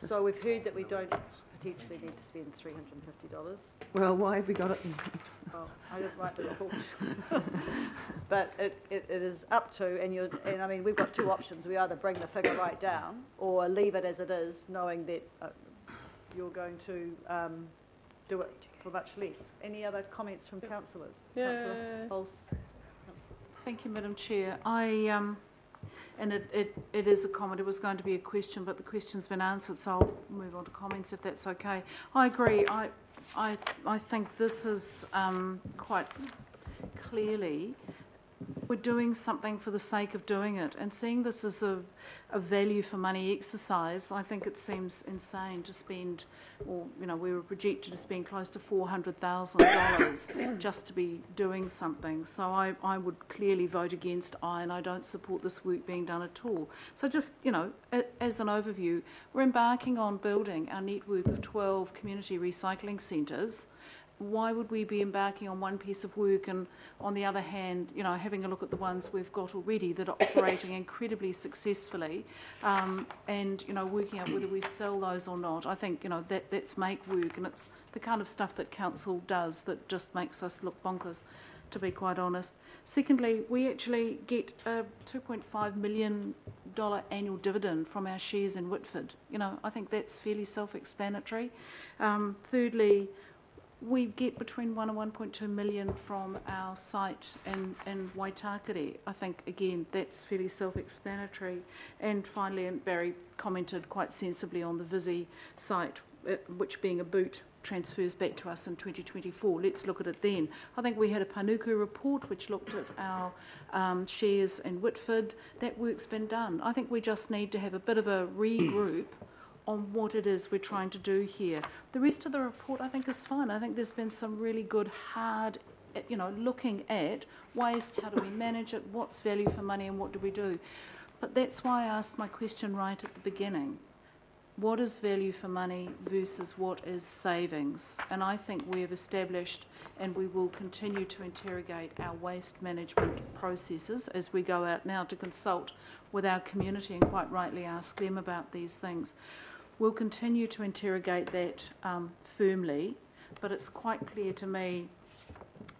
So we've heard that we don't potentially need to spend $350. Well, why have we got it? Well, I didn't write the report. But it is up to, and I mean, we've got two options. We either bring the figure right down or leave it as it is, knowing that you're going to do it for much less. Any other comments from councillors? Yeah. Thank you, Madam Chair. And it is a comment. It was going to be a question, but the question's been answered, so I'll move on to comments if that's okay. I agree. I think this is quite clearly we're doing something for the sake of doing it, and seeing this as a value for money exercise, I think it seems insane to spend, or we were projected to spend close to $400,000 just to be doing something. So I would clearly vote against and I don't support this work being done at all. So just, as an overview, we're embarking on building our network of 12 community recycling centres. Why would we be embarking on one piece of work and, on the other hand, having a look at the ones we've got already that are operating incredibly successfully, and working out whether we sell those or not? I think that's make work, and it's the kind of stuff that council does that just makes us look bonkers, to be quite honest. Secondly, we actually get a $2.5 million annual dividend from our shares in Whitford. I think that's fairly self-explanatory. Thirdly, we get between 1 and 1.2 million from our site in Waitakere. I think, again, that's fairly self-explanatory. And finally, and Barry commented quite sensibly on the Visi site, which being a boot transfers back to us in 2024. Let's look at it then. I think we had a Panuku report which looked at our shares in Whitford. That work's been done. I think we just need to have a bit of a regroup on what it is we're trying to do here. The rest of the report I think is fine. I think there's been some really good hard, looking at waste, how do we manage it, what's value for money and what do we do. But that's why I asked my question right at the beginning. What is value for money versus what is savings? And I think we have established, and we will continue to interrogate our waste management processes as we go out now to consult with our community and quite rightly ask them about these things. We'll continue to interrogate that firmly, but it's quite clear to me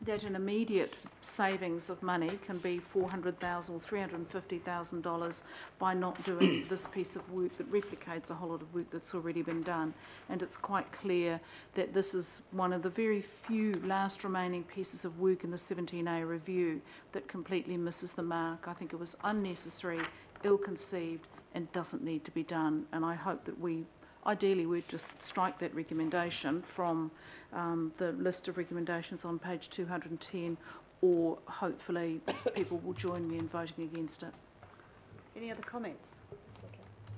that an immediate savings of money can be $400,000 or $350,000 by not doing this piece of work that replicates a whole lot of work that's already been done. And it's quite clear that this is one of the very few last remaining pieces of work in the 17A review that completely misses the mark. I think it was unnecessary, ill-conceived, and doesn't need to be done. And I hope that ideally we'd just strike that recommendation from the list of recommendations on page 210, or hopefully people will join me in voting against it. Any other comments?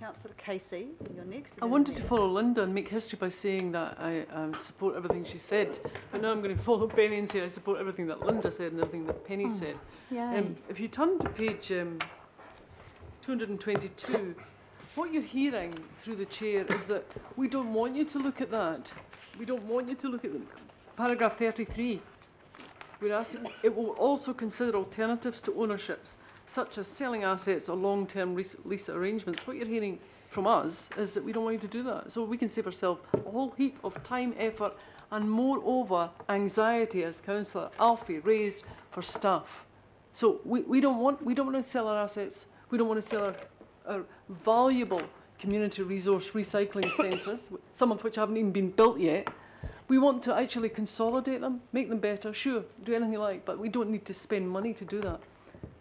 Councillor Casey, you're next. I wanted to follow Linda and make history by saying that I support everything she said, but now I'm going to follow Penny and say I support everything that Linda said and everything that Penny said. If you turn to page 222, what you're hearing through the chair is that we don't want you to look at that. We don't want you to look at paragraph 33. We're asking, it will also consider alternatives to ownerships, such as selling assets or long-term lease arrangements. What you're hearing from us is that we don't want you to do that. So we can save ourselves a whole heap of time, effort, and moreover, anxiety, as Councillor Alfie raised, for staff. So we don't want to sell our assets. We don't want to sell our valuable community resource recycling centres, some of which haven't even been built yet. We want to actually consolidate them, make them better, sure, do anything you like, but we don't need to spend money to do that.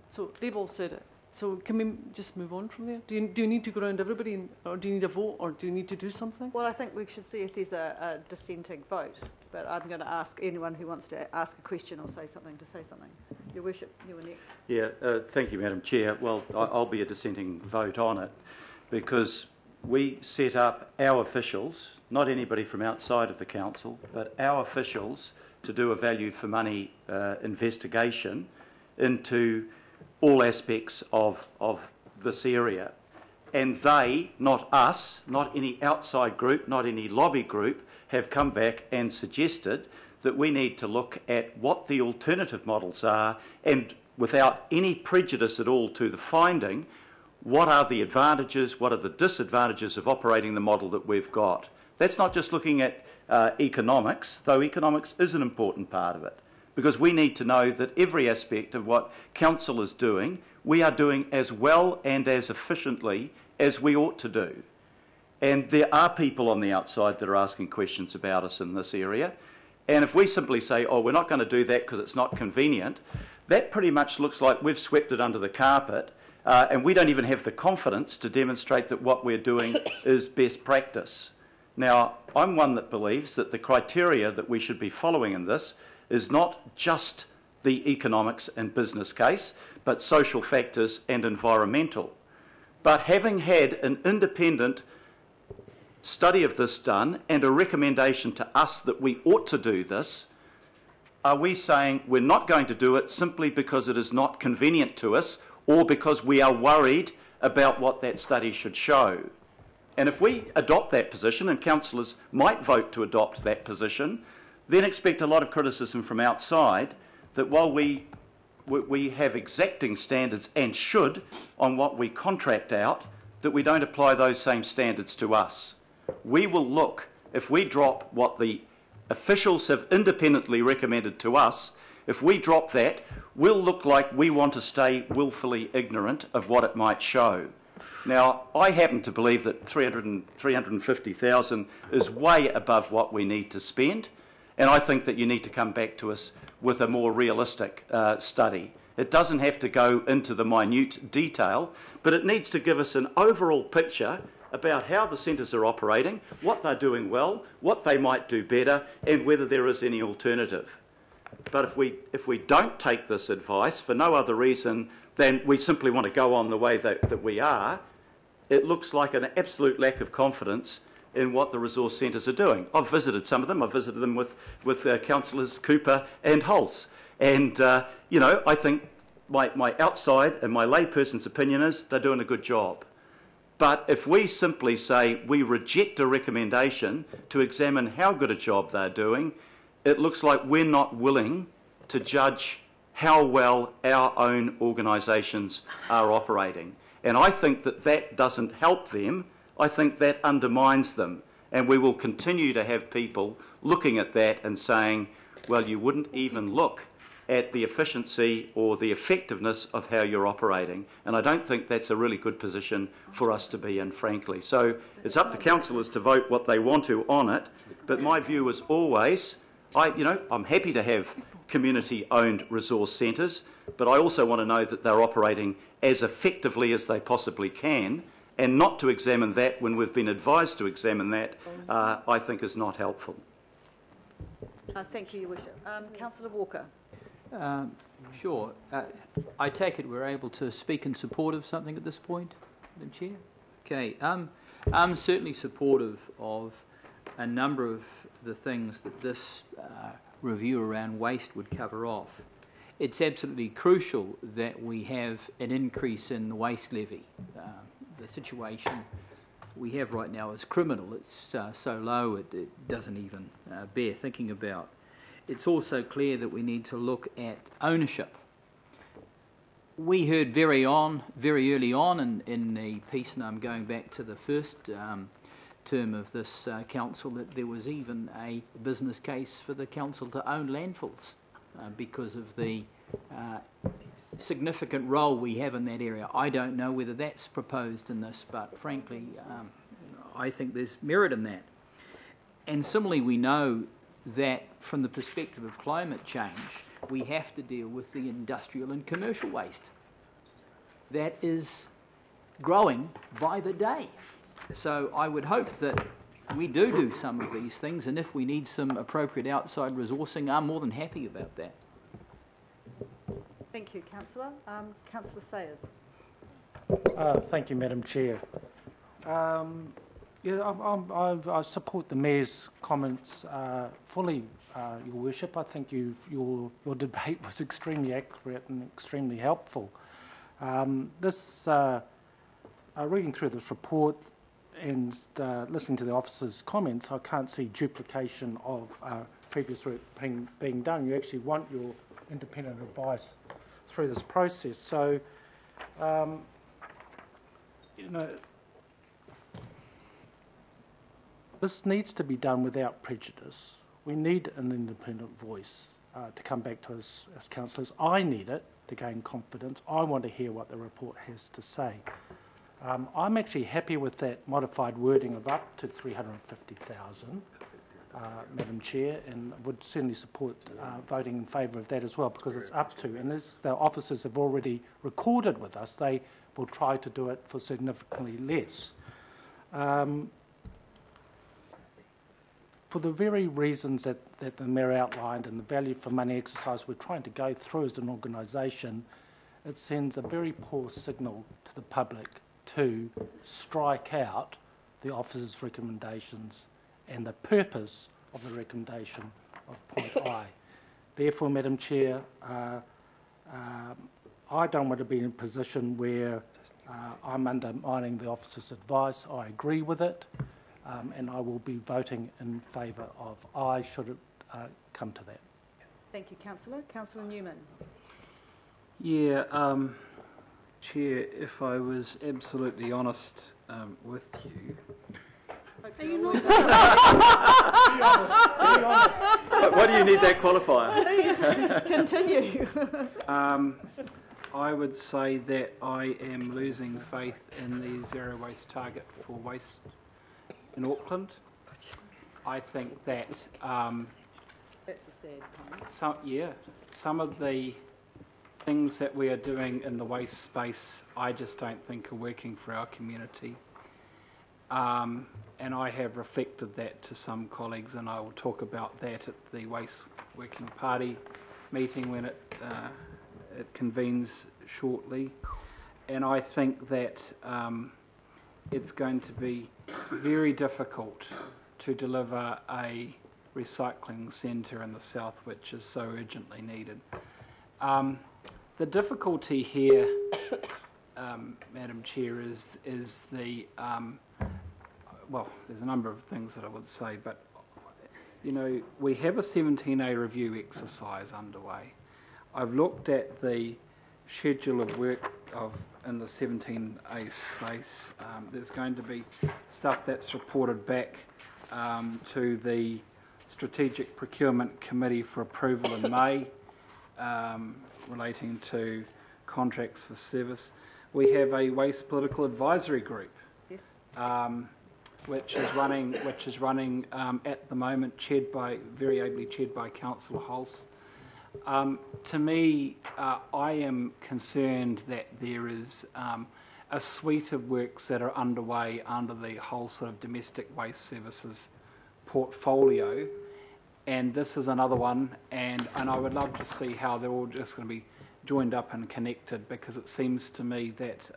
So they've all said it. So can we just move on from there? Do you need to go around everybody, or do you need a vote, or do you need to do something? Well, I think we should see if there's a dissenting vote, but I'm going to ask anyone who wants to ask a question or say something to say something. Your Worship, you were next. Yeah, thank you, Madam Chair. Well, I'll be a dissenting vote on it because we set up our officials, not anybody from outside of the council, but our officials to do a value for money investigation into all aspects of this area. And they, not us, not any outside group, not any lobby group, have come back and suggested that we need to look at what the alternative models are and without any prejudice at all to the finding, what are the advantages, what are the disadvantages of operating the model that we've got. That's not just looking at economics, though economics is an important part of it, because we need to know that every aspect of what council is doing, we are doing as well and as efficiently as we ought to do. And there are people on the outside that are asking questions about us in this area. And if we simply say, oh, we're not going to do that because it's not convenient, that pretty much looks like we've swept it under the carpet and we don't even have the confidence to demonstrate that what we're doing is best practice. Now, I'm one that believes that the criteria that we should be following in this is not just the economics and business case, but social factors and environmental. But having had an independent study of this done and a recommendation to us that we ought to do this, are we saying we're not going to do it simply because it is not convenient to us or because we are worried about what that study should show? And if we adopt that position, and councillors might vote to adopt that position, then expect a lot of criticism from outside that while we have exacting standards and should on what we contract out, that we don't apply those same standards to us. We will look, if we drop what the officials have independently recommended to us, if we drop that, we'll look like we want to stay willfully ignorant of what it might show. Now, I happen to believe that 350,000 is way above what we need to spend, and I think that you need to come back to us with a more realistic study. It doesn't have to go into the minute detail, but it needs to give us an overall picture about how the centres are operating, what they're doing well, what they might do better, and whether there is any alternative. But if we don't take this advice for no other reason than we simply want to go on the way that we are, it looks like an absolute lack of confidence in what the resource centres are doing. I've visited some of them. I've visited them with councillors Cooper and Hulse. And, you know, I think my outside and my layperson's opinion is they're doing a good job. But if we simply say we reject a recommendation to examine how good a job they're doing, it looks like we're not willing to judge how well our own organisations are operating. And I think that that doesn't help them. I think that undermines them. And we will continue to have people looking at that and saying, well, you wouldn't even look at the efficiency or the effectiveness of how you're operating. And I don't think that's a really good position for us to be in, frankly. So it's up to councillors to vote what they want to on it. But my view is always, I'm happy to have community-owned resource centres, but I also want to know that they're operating as effectively as they possibly can, and not to examine that when we've been advised to examine that, I think is not helpful. Thank you, Your Worship. Councillor Walker. Sure. I take it we're able to speak in support of something at this point, Madam Chair? Okay. I'm certainly supportive of a number of the things that this review around waste would cover off. It's absolutely crucial that we have an increase in the waste levy. The situation we have right now is criminal. It's so low it doesn't even bear thinking about. It's also clear that we need to look at ownership. We heard very early on in the piece, and I'm going back to the first term of this council, that there was even a business case for the council to own landfills because of the significant role we have in that area. I don't know whether that's proposed in this, but frankly, I think there's merit in that. And similarly, we know that from the perspective of climate change, we have to deal with the industrial and commercial waste. that is growing by the day. So I would hope that we do some of these things, and if we need some appropriate outside resourcing, I'm more than happy about that. Thank you, Councillor. Councillor Sayers. Thank you, Madam Chair. I support the Mayor's comments fully, Your Worship. I think your debate was extremely accurate and extremely helpful. Reading through this report and listening to the officers' comments, I can't see duplication of previous work being done. You actually want your independent advice through this process. So, this needs to be done without prejudice. We need an independent voice to come back to us as councillors. I need it to gain confidence. I want to hear what the report has to say. I'm actually happy with that modified wording of up to 350,000, Madam Chair, and would certainly support voting in favour of that as well, because it's up to, and as the officers have already recorded with us, they will try to do it for significantly less. For the very reasons that the Mayor outlined and the value for money exercise we're trying to go through as an organisation, it sends a very poor signal to the public to strike out the officers' recommendations and the purpose of the recommendation of point I. Therefore, Madam Chair, I don't want to be in a position where I'm undermining the officers' advice. I agree with it, and I will be voting in favour of I should it come to that. Thank you, Councillor. Councillor Newman. Yeah, Chair, if I was absolutely honest with you... Are you not? Why do you need that qualifier? Please, continue. I would say that I am losing faith in the zero waste target for waste in Auckland. I think that That's a sad comment. some of the things that we are doing in the waste space, I just don't think are working for our community. And I have reflected that to some colleagues, and I will talk about that at the Waste Working Party meeting when it convenes shortly. And I think that it's going to be very difficult to deliver a recycling centre in the south, which is so urgently needed. The difficulty here, Madam Chair, is the well, there's a number of things that I would say, but we have a 17A review exercise underway. I've looked at the schedule of work in the 17A space. There's going to be stuff that's reported back to the Strategic Procurement Committee for approval in May, relating to contracts for service. We have a Waste Political Advisory Group, yes. which is running at the moment, very ably chaired by Councillor Hulse. To me, I am concerned that there is a suite of works that are underway under the whole sort of domestic waste services portfolio, and this is another one, and I would love to see how they're all just going to be joined up and connected, because it seems to me that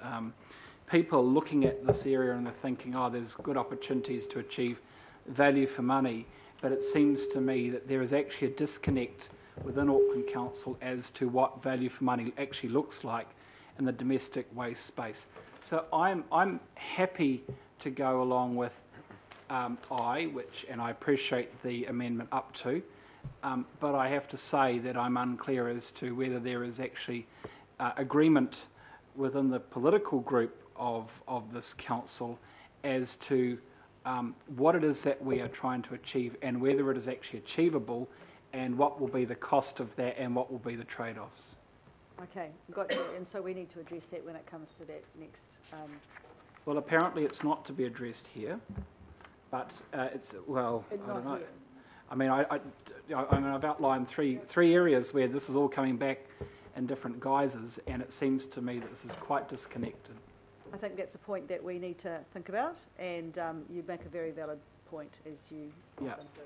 people are looking at this area and they're thinking, oh, there's good opportunities to achieve value for money, but it seems to me that there is actually a disconnect within Auckland Council as to what value for money actually looks like in the domestic waste space. So I'm happy to go along with and I appreciate the amendment up to, but I have to say that I'm unclear as to whether there is actually agreement within the political group of this council as to what it is that we are trying to achieve and whether it is actually achievable, and what will be the cost of that and what will be the trade-offs. Okay, got you. And so we need to address that when it comes to that next. Well, apparently it's not to be addressed here, but it's, well, I don't know. Here. I mean, I've outlined three areas where this is all coming back, in different guises, and it seems to me that this is quite disconnected. I think that's a point that we need to think about, and you make a very valid point, as you often do.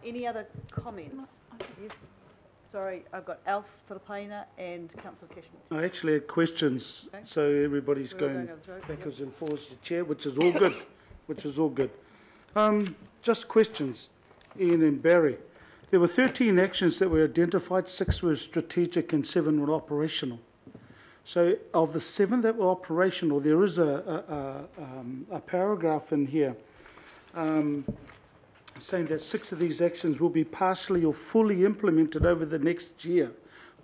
Any other comments? Yes. Sorry, I've got Alf Filipina and Councillor Cashmore. I actually had questions, Okay. so everybody's going backwards and forwards to chair, which is all good. Which is all good. Just questions, Ian and Barry. There were 13 actions that were identified, 6 were strategic and 7 were operational. So of the 7 that were operational, there is a paragraph in here saying that 6 of these actions will be partially or fully implemented over the next year.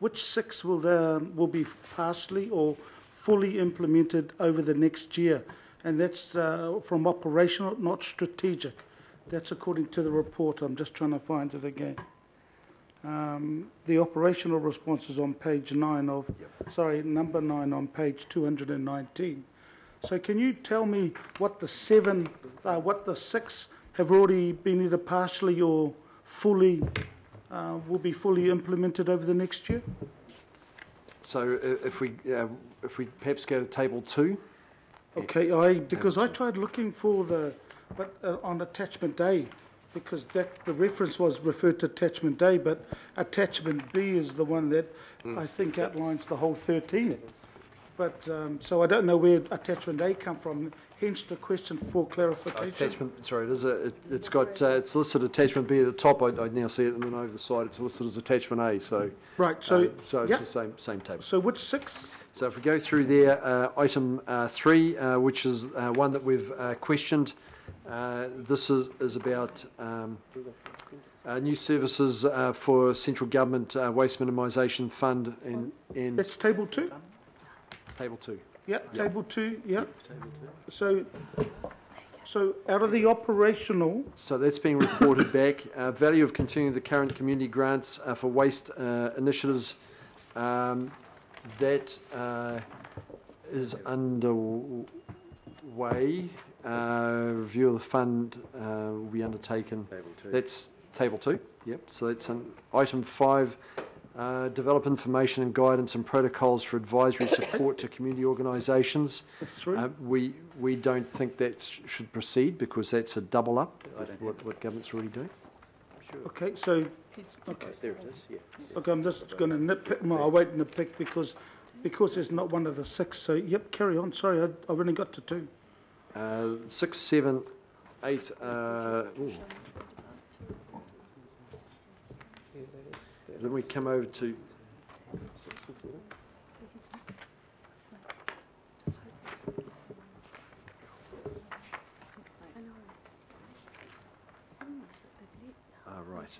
Which 6 will be partially or fully implemented over the next year? And that's from operational, not strategic. That's according to the report. I'm just trying to find it again. The operational response is on page 9 of, number 9 on page 219. So can you tell me what the 6 have already been either partially or fully, will be fully implemented over the next year? So if we perhaps go to table 2. Okay, because I tried looking for on attachment A, because the reference was referred to attachment A, but attachment B is the one that I think outlines the whole 13. But so I don't know where attachment A come from. Hence the question for clarification. It's listed attachment B at the top. I now see it, and then over the side it's listed as attachment A. So right. So it's the same table. So which 6? So if we go through there, item 3, which is one that we've questioned. This is about new services for central government waste minimisation fund and that's table 2. Table 2. Yeah, table 2. Yeah. So out of the operational. So that's being reported back. Value of continuing the current community grants for waste initiatives. That is underway. Review of the fund will be undertaken. That's table 2. Yep. So that's item 5. Develop information and guidance and protocols for advisory support to community organisations. We don't think that should proceed because that's a double up with what government's already doing. Sure. Okay, so there it is. Yeah. Okay, I'm just going to nitpick. No, I won't nitpick because it's not one of the 6. So yep, carry on. Sorry, I've only got to 2. 6, 7, 8. Then we come over to. Right.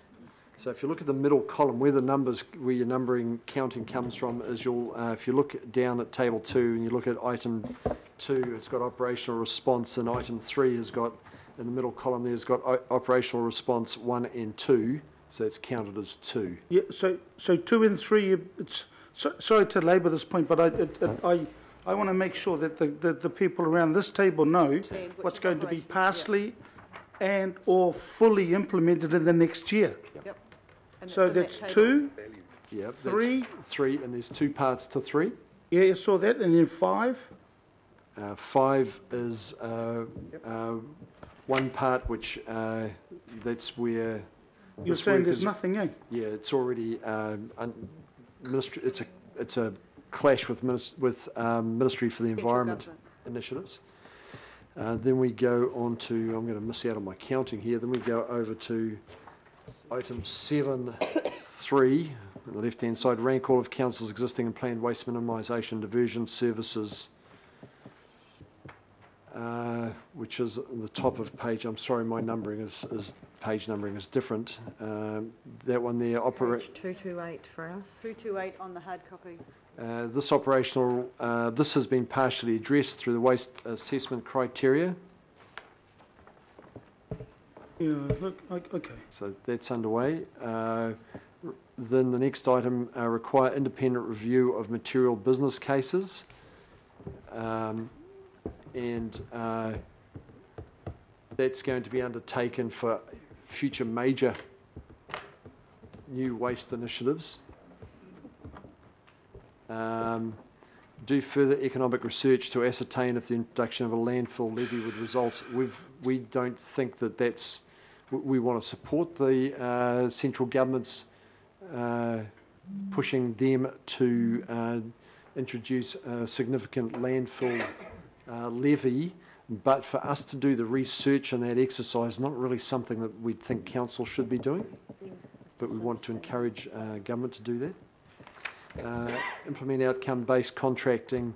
So if you look at the middle column, where your numbering counting comes from, is if you look down at table 2 and you look at item 2, it's got operational response, and item 3 has got in the middle column there's got operational response 1 and 2. So it's counted as 2. Yeah. So 2 and 3. Sorry to labour this point, but I want to make sure that the people around this table know what's going to be partially and or fully implemented in the next year. Yep. And so that's 2. Yeah. 3. 3, and there's 2 parts to 3. Yeah, you saw that, and then 5. 5 is one part, which that's where. You're saying there's nothing, eh? Yeah, it's already it's a clash with Ministry for the Environment initiatives. Then we go on to, I'm going to miss out on my counting here. Then we go over to item 7.3 on the left-hand side. Rank all of council's existing and planned waste minimisation diversion services. Which is at the top of page. I'm sorry, my numbering is page numbering is different. That one there, Page 228 for us. 228 on the hard copy. This operational, this has been partially addressed through the waste assessment criteria. Yeah. Okay. So that's underway. Then the next item, require independent review of material business cases. And that's going to be undertaken for future major new waste initiatives. do further economic research to ascertain if the introduction of a landfill levy would result. We don't think that that's. We want to support the central government's pushing them to introduce a significant landfill levy, but for us to do the research on that exercise, not really something that we think council should be doing, but we want to encourage government to do that. Implement outcome-based contracting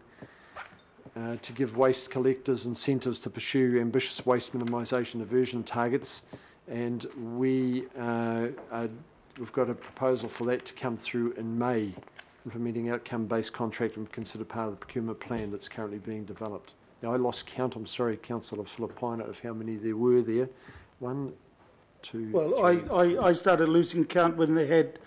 to give waste collectors incentives to pursue ambitious waste minimisation aversion targets, and we've got a proposal for that to come through in May. Implementing outcome-based contracting considered part of the procurement plan that's currently being developed. Now, I lost count, I'm sorry, Councillor Filipina, of how many there were there. 1, 2, Well, 3. I started losing count when they had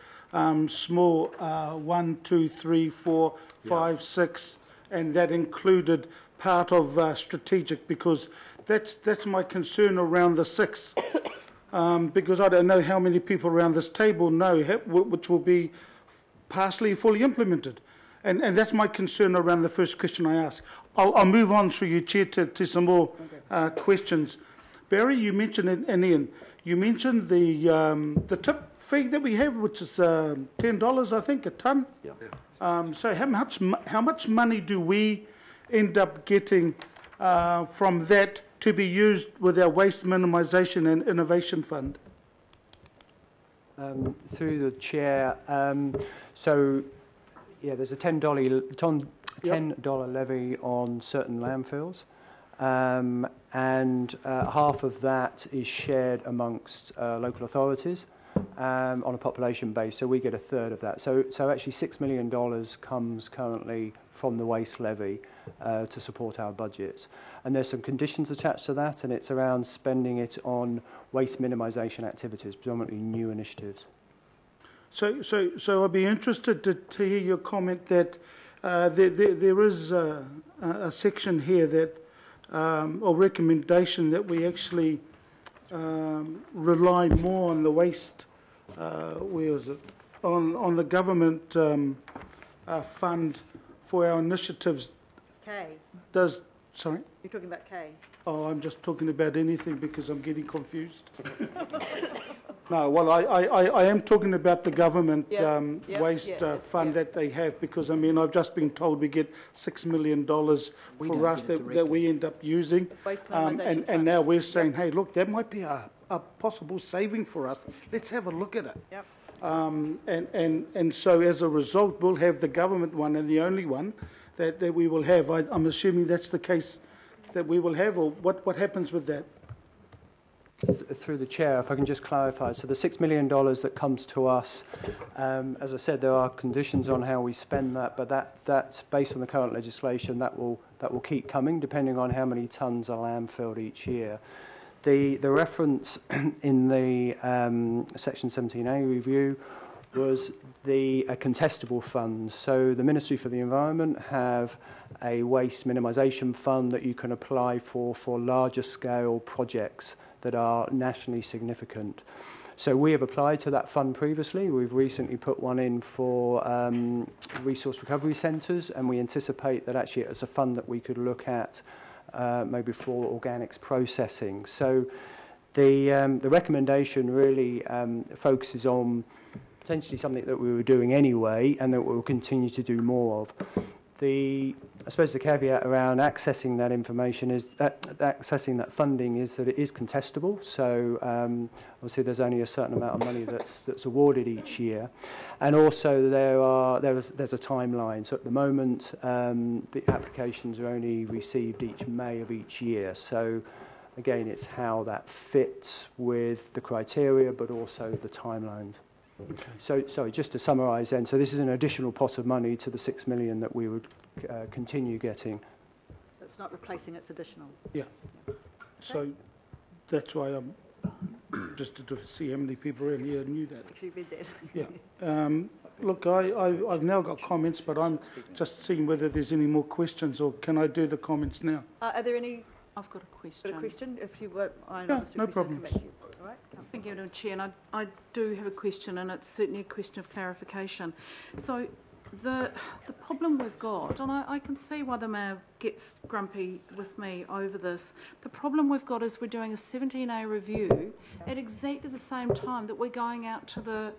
small 1, 2, 3, 4, 5, 6, and that included part of strategic, because that's my concern around the 6. Because I don't know how many people around this table know which will be partially fully implemented. And that's my concern around the first question I asked. I'll move on through you, Chair, to some more questions. Barry, you mentioned, and Ian, you mentioned the tip fee that we have, which is $10, I think, a tonne. Yeah. So how much money do we end up getting from that to be used with our Waste Minimisation and Innovation Fund? Through the chair, so yeah, there's a $10 levy on certain landfills, and half of that is shared amongst local authorities on a population base. So we get a third of that. So actually $6 million comes currently from the waste levy to support our budgets. And there's some conditions attached to that, and it's around spending it on waste minimisation activities, predominantly new initiatives. So I'd be interested to hear your comment that there is a section here that, or recommendation that we actually rely more on the waste, where is it, on the government fund for our initiatives. K. Sorry? You're talking about K. Oh, I'm just talking about anything because I'm getting confused. No, well, I am talking about the government waste fund that they have, because, I mean, I've just been told we get $6 million for us that we end up using. And now we're saying, hey, look, that might be a possible saving for us. Let's have a look at it. Yep. And so as a result, we'll have the government one, and the only one that we will have. I'm assuming that's the case that we will have, or what happens with that? Through the chair, if I can just clarify, so the $6 million that comes to us, as I said, there are conditions on how we spend that, but that's based on the current legislation. That will keep coming depending on how many tonnes are landfilled each year. The reference in the Section 17A review was a contestable fund. So the Ministry for the Environment have a waste minimisation fund that you can apply for larger scale projects that are nationally significant. So we have applied to that fund previously. We've recently put one in for resource recovery centres, and we anticipate that actually it's a fund that we could look at maybe for organics processing. So the recommendation really focuses on potentially something that we were doing anyway and that we'll continue to do more of. I suppose the caveat around accessing that information is accessing that funding is that it is contestable. So obviously there's only a certain amount of money that's awarded each year, and also there's a timeline. So at the moment the applications are only received each May of each year. So again, it's how that fits with the criteria, but also the timelines. Okay. So, sorry, just to summarise then, so this is an additional pot of money to the $6 million that we would continue getting. So it's not replacing, it's additional. Yeah. Okay. So that's why I'm just to see how many people in here knew that. Actually read that. Yeah. Look, I've now got comments, but I'm just seeing whether there's any more questions, or can I do the comments now? Are there any? I've got a question. Got a question? If you were, no problem. All right. Thank you, Madam Chair. And I do have a question, and it's certainly a question of clarification. So the problem we've got, and I can see why the Mayor gets grumpy with me over this, the problem we've got is we're doing a 17A review at exactly the same time that we're going out to the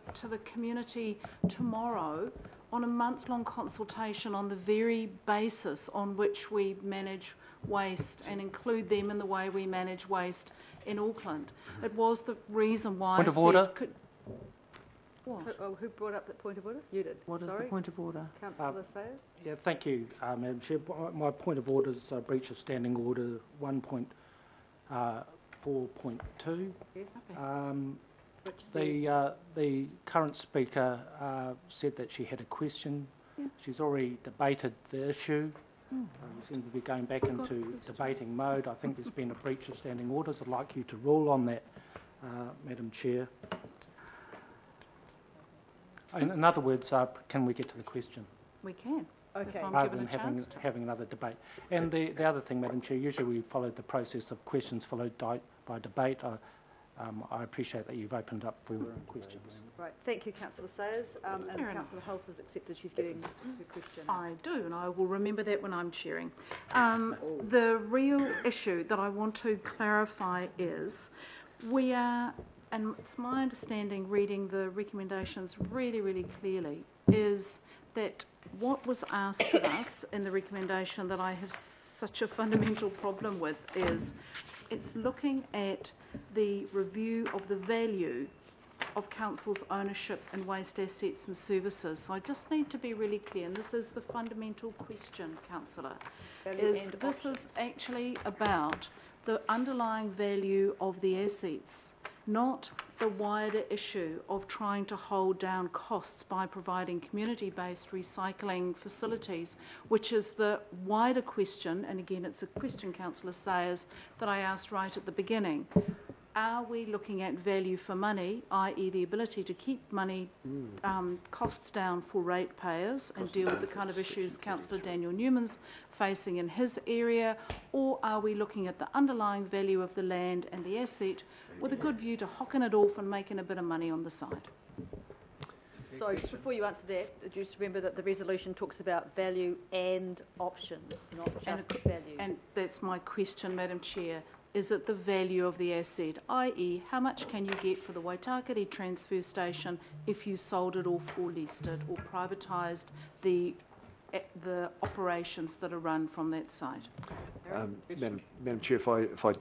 community tomorrow on a month-long consultation on the very basis on which we manage waste and include them in the way we manage waste in Auckland. It was the reason why Point of order. Who brought up that point of order? You did. What is Sorry. the point of order? Councillor Sayers? Yeah, thank you, Madam Chair. My point of order is breach of standing order 1.4.2. Yes. The current speaker said that she had a question. Yeah. She's already debated the issue. We seem to be going back into debating mode. I think there's been a breach of standing orders. I'd like you to rule on that, Madam Chair. In other words, can we get to the question? We can. Okay. Rather than having another debate. And the other thing, Madam Chair, usually we follow the process of questions followed by debate. I appreciate that you've opened up for questions. Right. Thank you, Councillor Sayers. And Councillor Hulse has accepted she's getting her question. I do, and I will remember that when I'm chairing. The real issue that I want to clarify is we are, and it's my understanding, reading the recommendations really, really clearly, is that what was asked of us in the recommendation that I have such a fundamental problem with is it's looking at the review of the value of council's ownership in waste assets and services. So I just need to be really clear, and this is the fundamental question, councillor, is this is actually about the underlying value of the assets, not the wider issue of trying to hold down costs by providing community-based recycling facilities, which is the wider question, and again it's a question, Councillor Sayers, that I asked right at the beginning. Are we looking at value for money, i.e. the ability to keep money costs down for ratepayers and deal with the kind of issues Councillor Daniel Newman's facing in his area, or are we looking at the underlying value of the land and the asset with a good view to hocking it off and making a bit of money on the side? So just before you answer that, just remember that the resolution talks about value and options, not just value. And that's my question, Madam Chair. Is it the value of the asset, i.e. how much can you get for the Waitakere transfer station if you sold it off or leased it or privatised the operations that are run from that site? Madam Chair, if I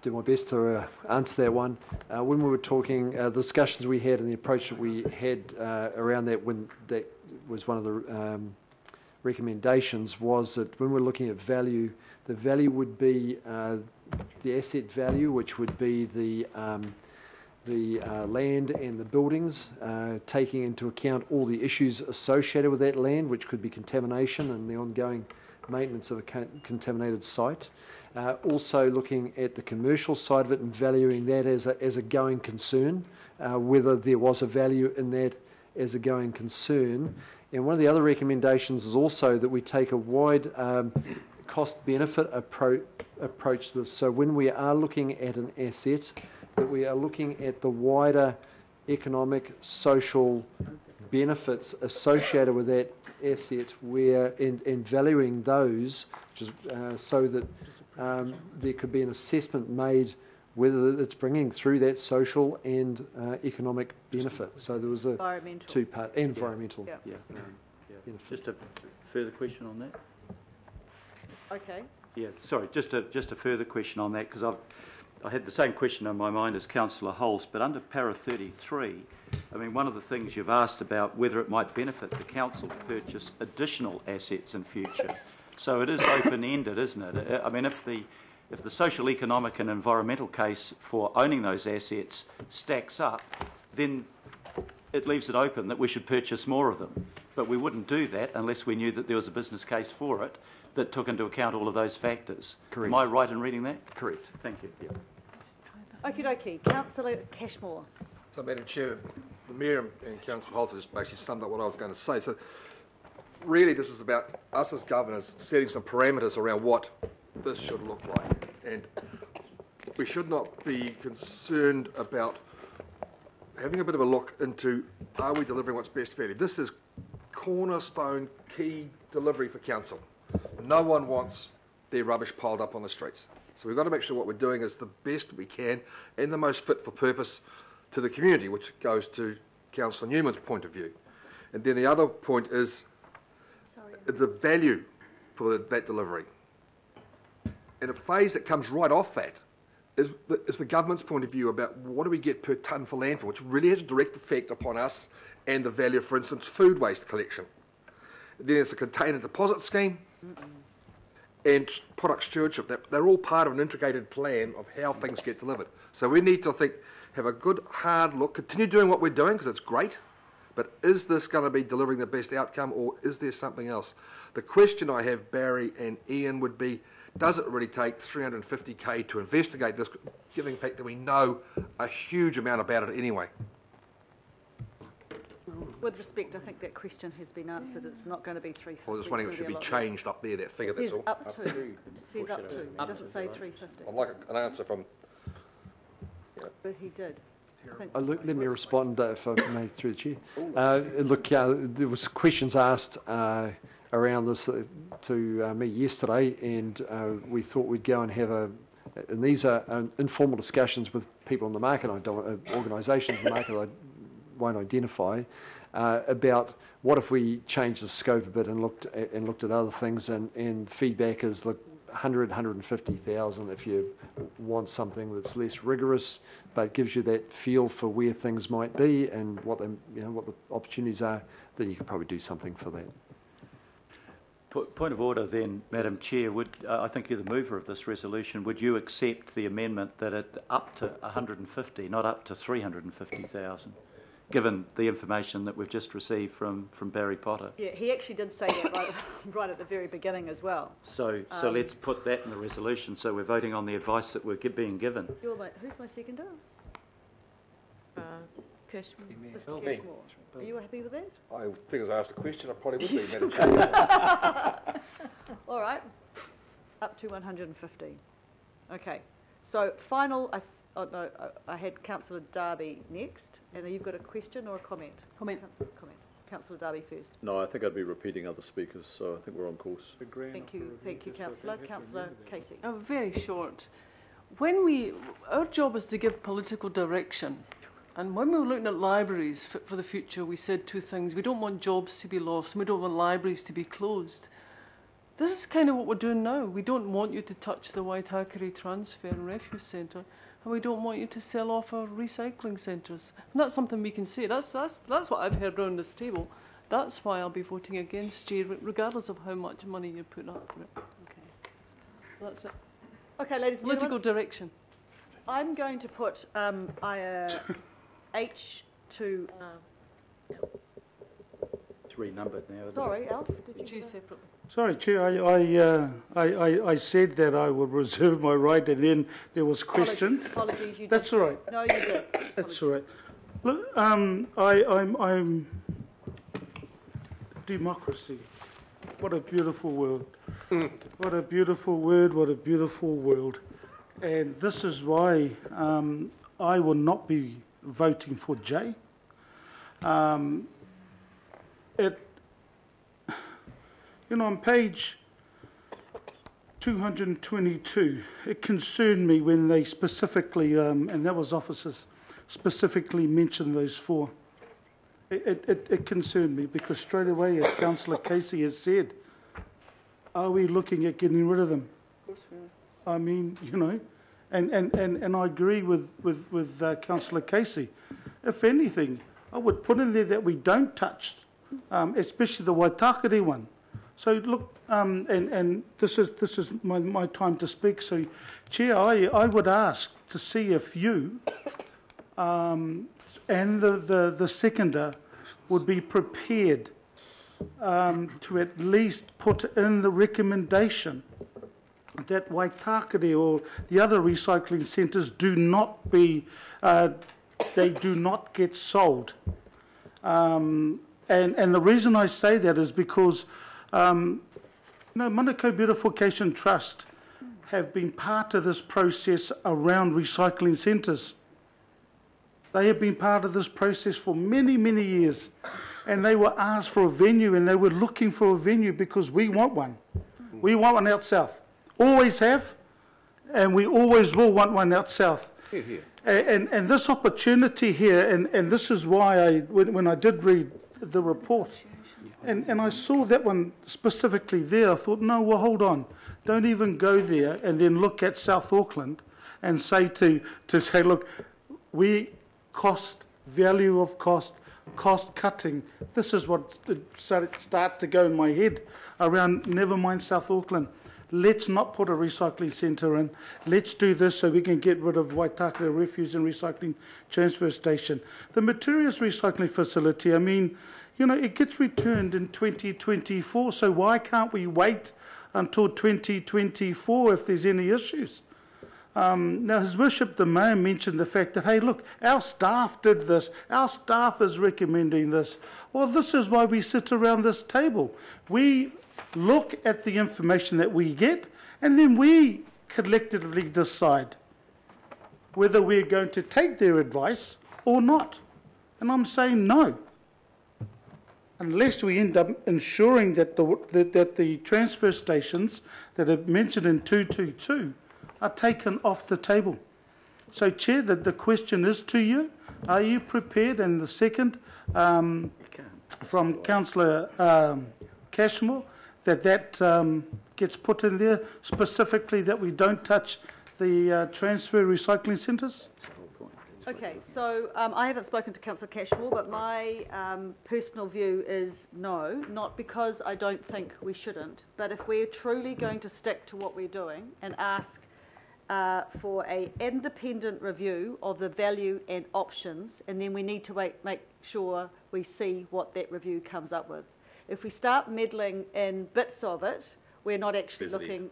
do my best to answer that one. When we were talking, the discussions we had and the approach that we had around that, when that was one of the recommendations, was that when we're looking at value, the value would be the asset value, which would be the land and the buildings, taking into account all the issues associated with that land, which could be contamination and the ongoing maintenance of a contaminated site. Also looking at the commercial side of it and valuing that as a going concern, whether there was a value in that as a going concern. And one of the other recommendations is also that we take a wide cost-benefit approach to this. So when we are looking at an asset, that we are looking at the wider economic, social benefits associated with that asset, and valuing those, which is, so that there could be an assessment made whether it's bringing through that social and economic benefit. So there was a two-part environmental. Just a further question on that. Okay. Yeah, sorry, just a further question on that, because I had the same question on my mind as Councillor Hulse, but under para 33, I mean, one of the things you've asked about whether it might benefit the council to purchase additional assets in future. So it is open-ended, isn't it? I mean, if the social, economic and environmental case for owning those assets stacks up, then it leaves it open that we should purchase more of them. But we wouldn't do that unless we knew that there was a business case for it that took into account all of those factors. Correct. Am I right in reading that? Correct. Thank you. Yeah. Okie dokie. Councillor Cashmore. So, Madam Chair, the Mayor and Councillor Holzer just basically summed up what I was going to say. So, really, this is about us as governors setting some parameters around what this should look like. And we should not be concerned about having a bit of a look into, are we delivering what's best value? This is cornerstone key delivery for council. No one wants their rubbish piled up on the streets. So we've got to make sure what we're doing is the best we can and the most fit for purpose to the community, which goes to Councillor Newman's point of view. And then the other point is the value for that delivery. And a phase that comes right off that is the government's point of view about what do we get per tonne for landfill, which really has a direct effect upon us and the value of, for instance, food waste collection. And then there's the container deposit scheme and product stewardship. They're all part of an integrated plan of how things get delivered. So we need to have a good hard look, continue doing what we're doing because it's great, but is this going to be delivering the best outcome or is there something else? The question I have, Barry and Ian, would be, does it really take 350k to investigate this, given the fact that we know a huge amount about it anyway? With respect, I think that question has been answered. It's not going to be 350. I was just wondering if it should be changed up there, that figure, that's all. Up to. It says up to. It doesn't say 350. I'd like an answer from... But he did. Look, let me respond, if I may, through the chair. There was questions asked around this to me yesterday, and we thought we'd go and have and these are informal discussions with people in the market, organisations in the market I won't identify, about what if we changed the scope a bit and looked at other things, and feedback is, look, 150,000 if you want something that's less rigorous but gives you that feel for where things might be and what the opportunities are, then you could probably do something for that. Point of order then, Madam Chair. I think you're the mover of this resolution. Would you accept the amendment that it up to 150, not up to 350,000? Given the information that we've just received from Barry Potter. Yeah, he actually did say that right at the very beginning as well. So let's put that in the resolution, so we're voting on the advice that we're being given. Who's my seconder? Cashmore. Mr. Cashmore. Are you happy with that? I think as I asked the question, I probably would be, Madam Chair. All right, up to 150. Okay, so final, I had Councillor Darby next, and you've got a question or a comment? Comment. Councillor Darby first. No, I think I'd be repeating other speakers, so I think we're on course. Thank you, Councillor. Councillor Casey. Very short. Our job is to give political direction. And when we were looking at libraries for the future, we said two things. We don't want jobs to be lost, and we don't want libraries to be closed. This is kind of what we're doing now. We don't want you to touch the Waitakere Transfer and Refuse Centre, and we don't want you to sell off our recycling centres. And that's something we can say. That's what I've heard around this table. That's why I'll be voting against you, regardless of how much money you're putting up for it. Okay. So that's it. Okay, ladies and political gentlemen. Direction. I'm going to put H to... It's renumbered now. Sorry, Alf, did you choose separately? Sorry, Chair, I said that I would reserve my right, and then there was questions. Apologies, you did. That's all right. No, you did. That's all right. Look, I'm democracy. What a beautiful world. What a beautiful word, what a beautiful world. And this is why I will not be voting for J. On page 222, it concerned me when they specifically, and that was officers, specifically mentioned those four. It concerned me because straight away, as Councillor Casey has said, are we looking at getting rid of them? Of course we are. I mean, and I agree with Councillor Casey. If anything, I would put in there that we don't touch, especially the Waitakere one. So look, and this is my time to speak. So, Chair, I would ask to see if you and the seconder would be prepared to at least put in the recommendation that Waitakere or the other recycling centres do not get sold. And the reason I say that is because Manukau Beautification Trust have been part of this process around recycling centres. They have been part of this process for many, many years. and they were asked for a venue, and they were looking for a venue because we want one. We want one out south. Always have, and we always will want one out south. Here, here. And this opportunity here, and this is why when I did read the report, and I saw that one specifically there, I thought, no, well, hold on. Don't even go there and then look at South Auckland and say say, look, we value of cost cutting. This is what it starts to go in my head around, never mind South Auckland. Let's not put a recycling centre in. Let's do this so we can get rid of Waitaka Refuse and Recycling Transfer Station. The materials recycling facility, I mean, you know, it gets returned in 2024, so why can't we wait until 2024 if there's any issues? Now, His Worship the Mayor mentioned the fact that, hey, look, our staff did this. Our staff is recommending this. Well, this is why we sit around this table. We look at the information that we get, and then we collectively decide whether we're going to take their advice or not. And I'm saying no. Unless we end up ensuring that the transfer stations that are mentioned in 222 are taken off the table. So, Chair, the question is to you, are you prepared? And the second, from Councillor Cashmore, that gets put in there, specifically that we don't touch the transfer recycling centres? Okay, so I haven't spoken to Councillor Cashmore, but my personal view is no, not because I don't think we shouldn't, but if we're truly going to stick to what we're doing and ask for an independent review of the value and options, and then we need to make sure we see what that review comes up with. If we start meddling in bits of it, we're not actually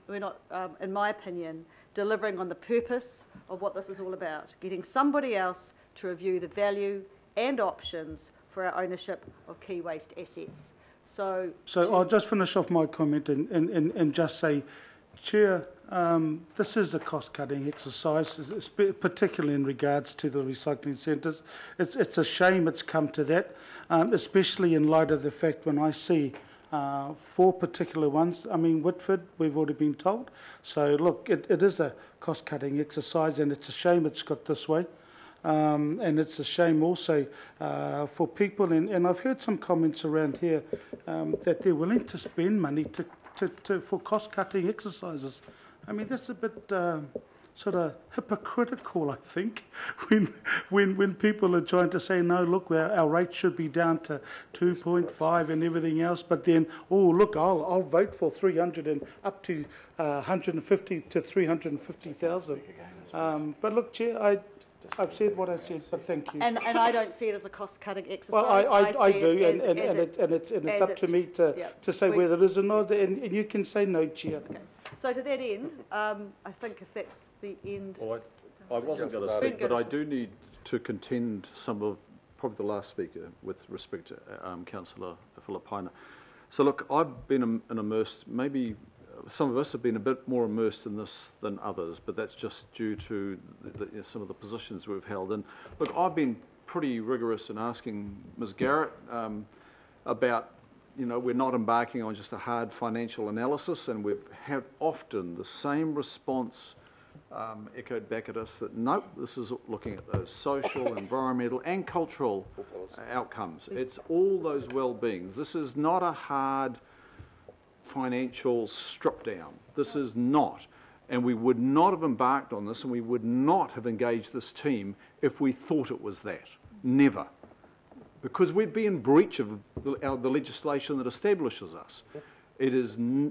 we're not, in my opinion, delivering on the purpose of what this is all about, getting somebody else to review the value and options for our ownership of key waste assets. So I'll just finish off my comment and just say, Chair, this is a cost-cutting exercise, particularly in regards to the recycling centres. It's a shame it's come to that, especially in light of the fact when I see 4 particular ones. I mean, Whitford, we've already been told. So, look, it is a cost-cutting exercise, and it's a shame it's got this way. And it's a shame also for people, and I've heard some comments around here that they're willing to spend money for cost-cutting exercises. I mean, that's a bit sort of hypocritical, I think, when people are trying to say, no, look, our rate should be down to 2.5 and everything else, but then, oh, look, I'll vote for 300 and up to 150 to 350,000. But look, Chair, I've said what I said, but thank you. And I don't see it as a cost-cutting exercise. Well, I do, and it's up to me to say whether it is or not, and you can say no, Chair. Okay. So to that end, I think if that's the end... Well, I wasn't going to speak, but I do need to contend some of, probably the last speaker, with respect to Councillor Filipaina. So look, I've been immersed, maybe some of us have been a bit more immersed in this than others, but that's just due to some of the positions we've held. And look, I've been pretty rigorous in asking Ms Garrett about, you know, we're not embarking on just a hard financial analysis, and we've had often the same response echoed back at us that, nope, this is looking at those social, environmental and cultural outcomes. It's all those well-beings. This is not a hard financial strip down. This is not. And we would not have embarked on this, and we would not have engaged this team if we thought it was that. Never. Because we'd be in breach of the legislation that establishes us. It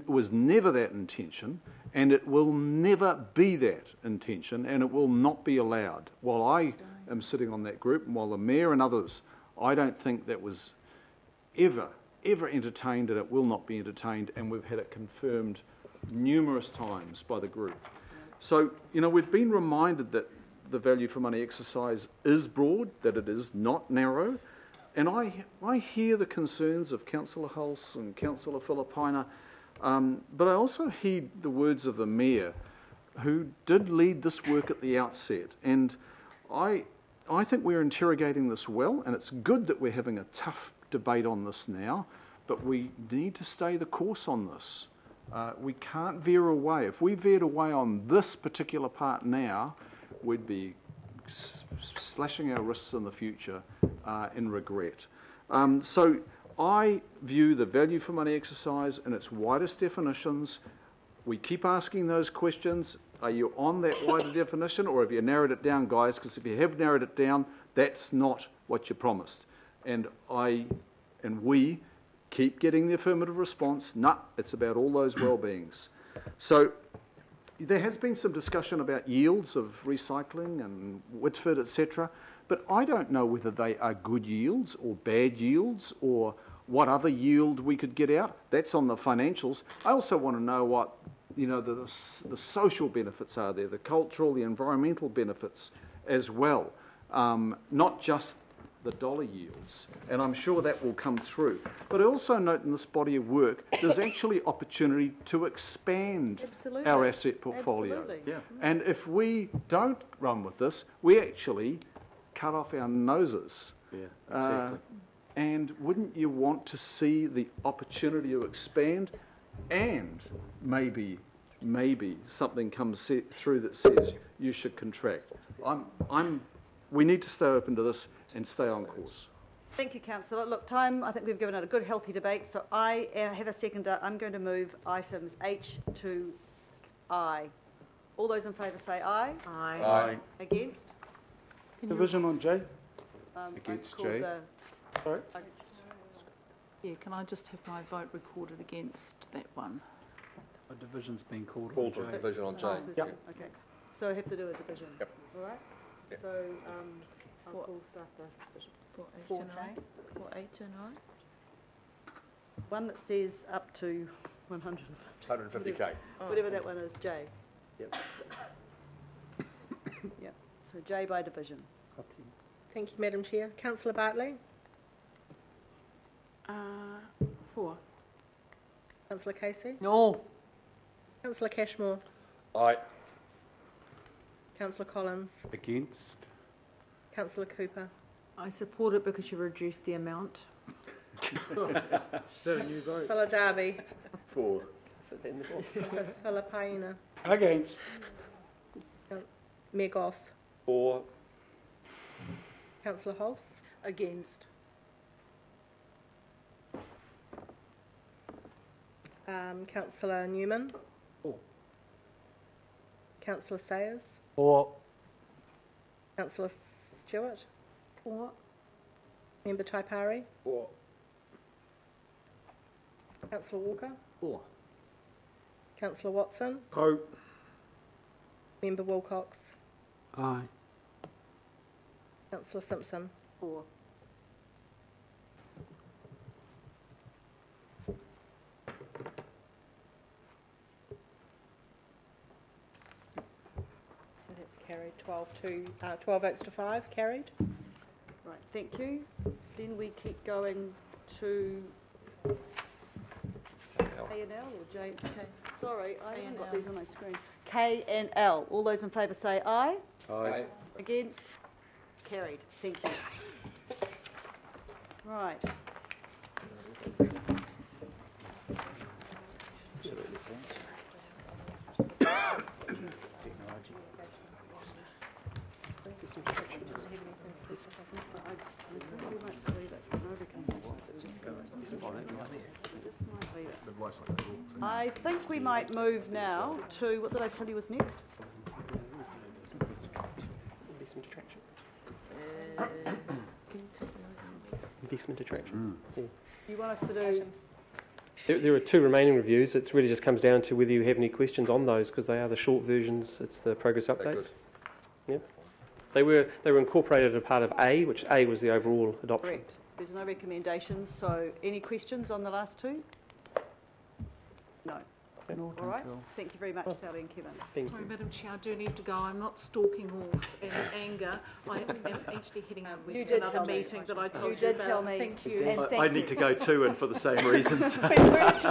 was never that intention, and it will never be that intention, and it will not be allowed. While I am sitting on that group, and while the Mayor and others, I don't think that was ever entertained, and it will not be entertained, and we've had it confirmed numerous times by the group. So, you know, we've been reminded that the value for money exercise is broad, that it is not narrow, and I hear the concerns of Councillor Hulse and Councillor Filipaina, but I also heed the words of the Mayor, who did lead this work at the outset, and I think we're interrogating this well, and it's good that we're having a tough debate on this now, but we need to stay the course on this. We can't veer away. If we veered away on this particular part now, we'd be slashing our wrists in the future in regret. So I view the value for money exercise in its widest definitions. We keep asking those questions. Are you on that wider definition, or have you narrowed it down, guys? Because if you have narrowed it down, that's not what you promised. And we keep getting the affirmative response. Nah, it's about all those well-beings. So there has been some discussion about yields of recycling and Whitford, etc. But I don't know whether they are good yields or bad yields or what other yield we could get out. That's on the financials. I also want to know what the social benefits are there, the cultural, the environmental benefits as well, not just the dollar yields, and I'm sure that will come through. But I also note in this body of work, there's actually opportunity to expand our asset portfolio. Yeah. And if we don't run with this, we actually cut off our noses. Yeah, exactly. And wouldn't you want to see the opportunity to expand, and maybe something comes through that says you should contract? We need to stay open to this and stay on course. Thank you, Councillor. Look, I think we've given it a good, healthy debate, so I have a seconder. I'm going to move items H to I. All those in favour say aye. Aye. Aye. Against? Division on J. Against I called J. Sorry? Yeah, can I just have my vote recorded against that one? A division's been called. Call for a division on J. Yep. Okay. So I have to do a division. Yep. All right? Yep. So I'll call staff the division. For J. For H and I. One that says up to 150. 150k. Whatever that one is, J. Yep. Yep. So J by division. Thank you, Madam Chair. Councillor Bartley? 4. Councillor Casey? No. Councillor Cashmore? Aye. Councillor Collins? Against. Councillor Cooper? I support it because you reduced the amount. Is that a new vote? Councillor Darby? For. Councillor Paina? Against. Mayor Goff? For. Councillor Holst? Against. Councillor Newman? For. Councillor Sayers? For. Councillor Stewart? For. Member Taipari? For. Councillor Walker? For. Councillor Watson? No. Member Wilcox? Aye. Councillor Simpson? For. So that's carried 12 votes to 5, carried. Right, thank you. Then we keep going to A and L or J? Okay. Sorry, I haven't got these on my screen. K and L. All those in favour say aye. Aye. Against? Carried. Thank you. Right. I think we might move now to, what did I tell you was next? Investment attraction. Investment attraction. Yeah. You want us to do? There are 2 remaining reviews. It really just comes down to whether you have any questions on those, because they are the short versions. It's the progress updates. Yeah. They were incorporated as a part of A, which A was the overall adoption. Correct. There's no recommendations. So any questions on the last 2? No. All right. Thank you very much, Sally and Kevin. Sorry, Madam Chair, I do need to go. I'm not stalking off in anger. I am actually heading over to another meeting that I told you about. You did tell me. Thank you. And thank I you. need to go too, and for the same reasons.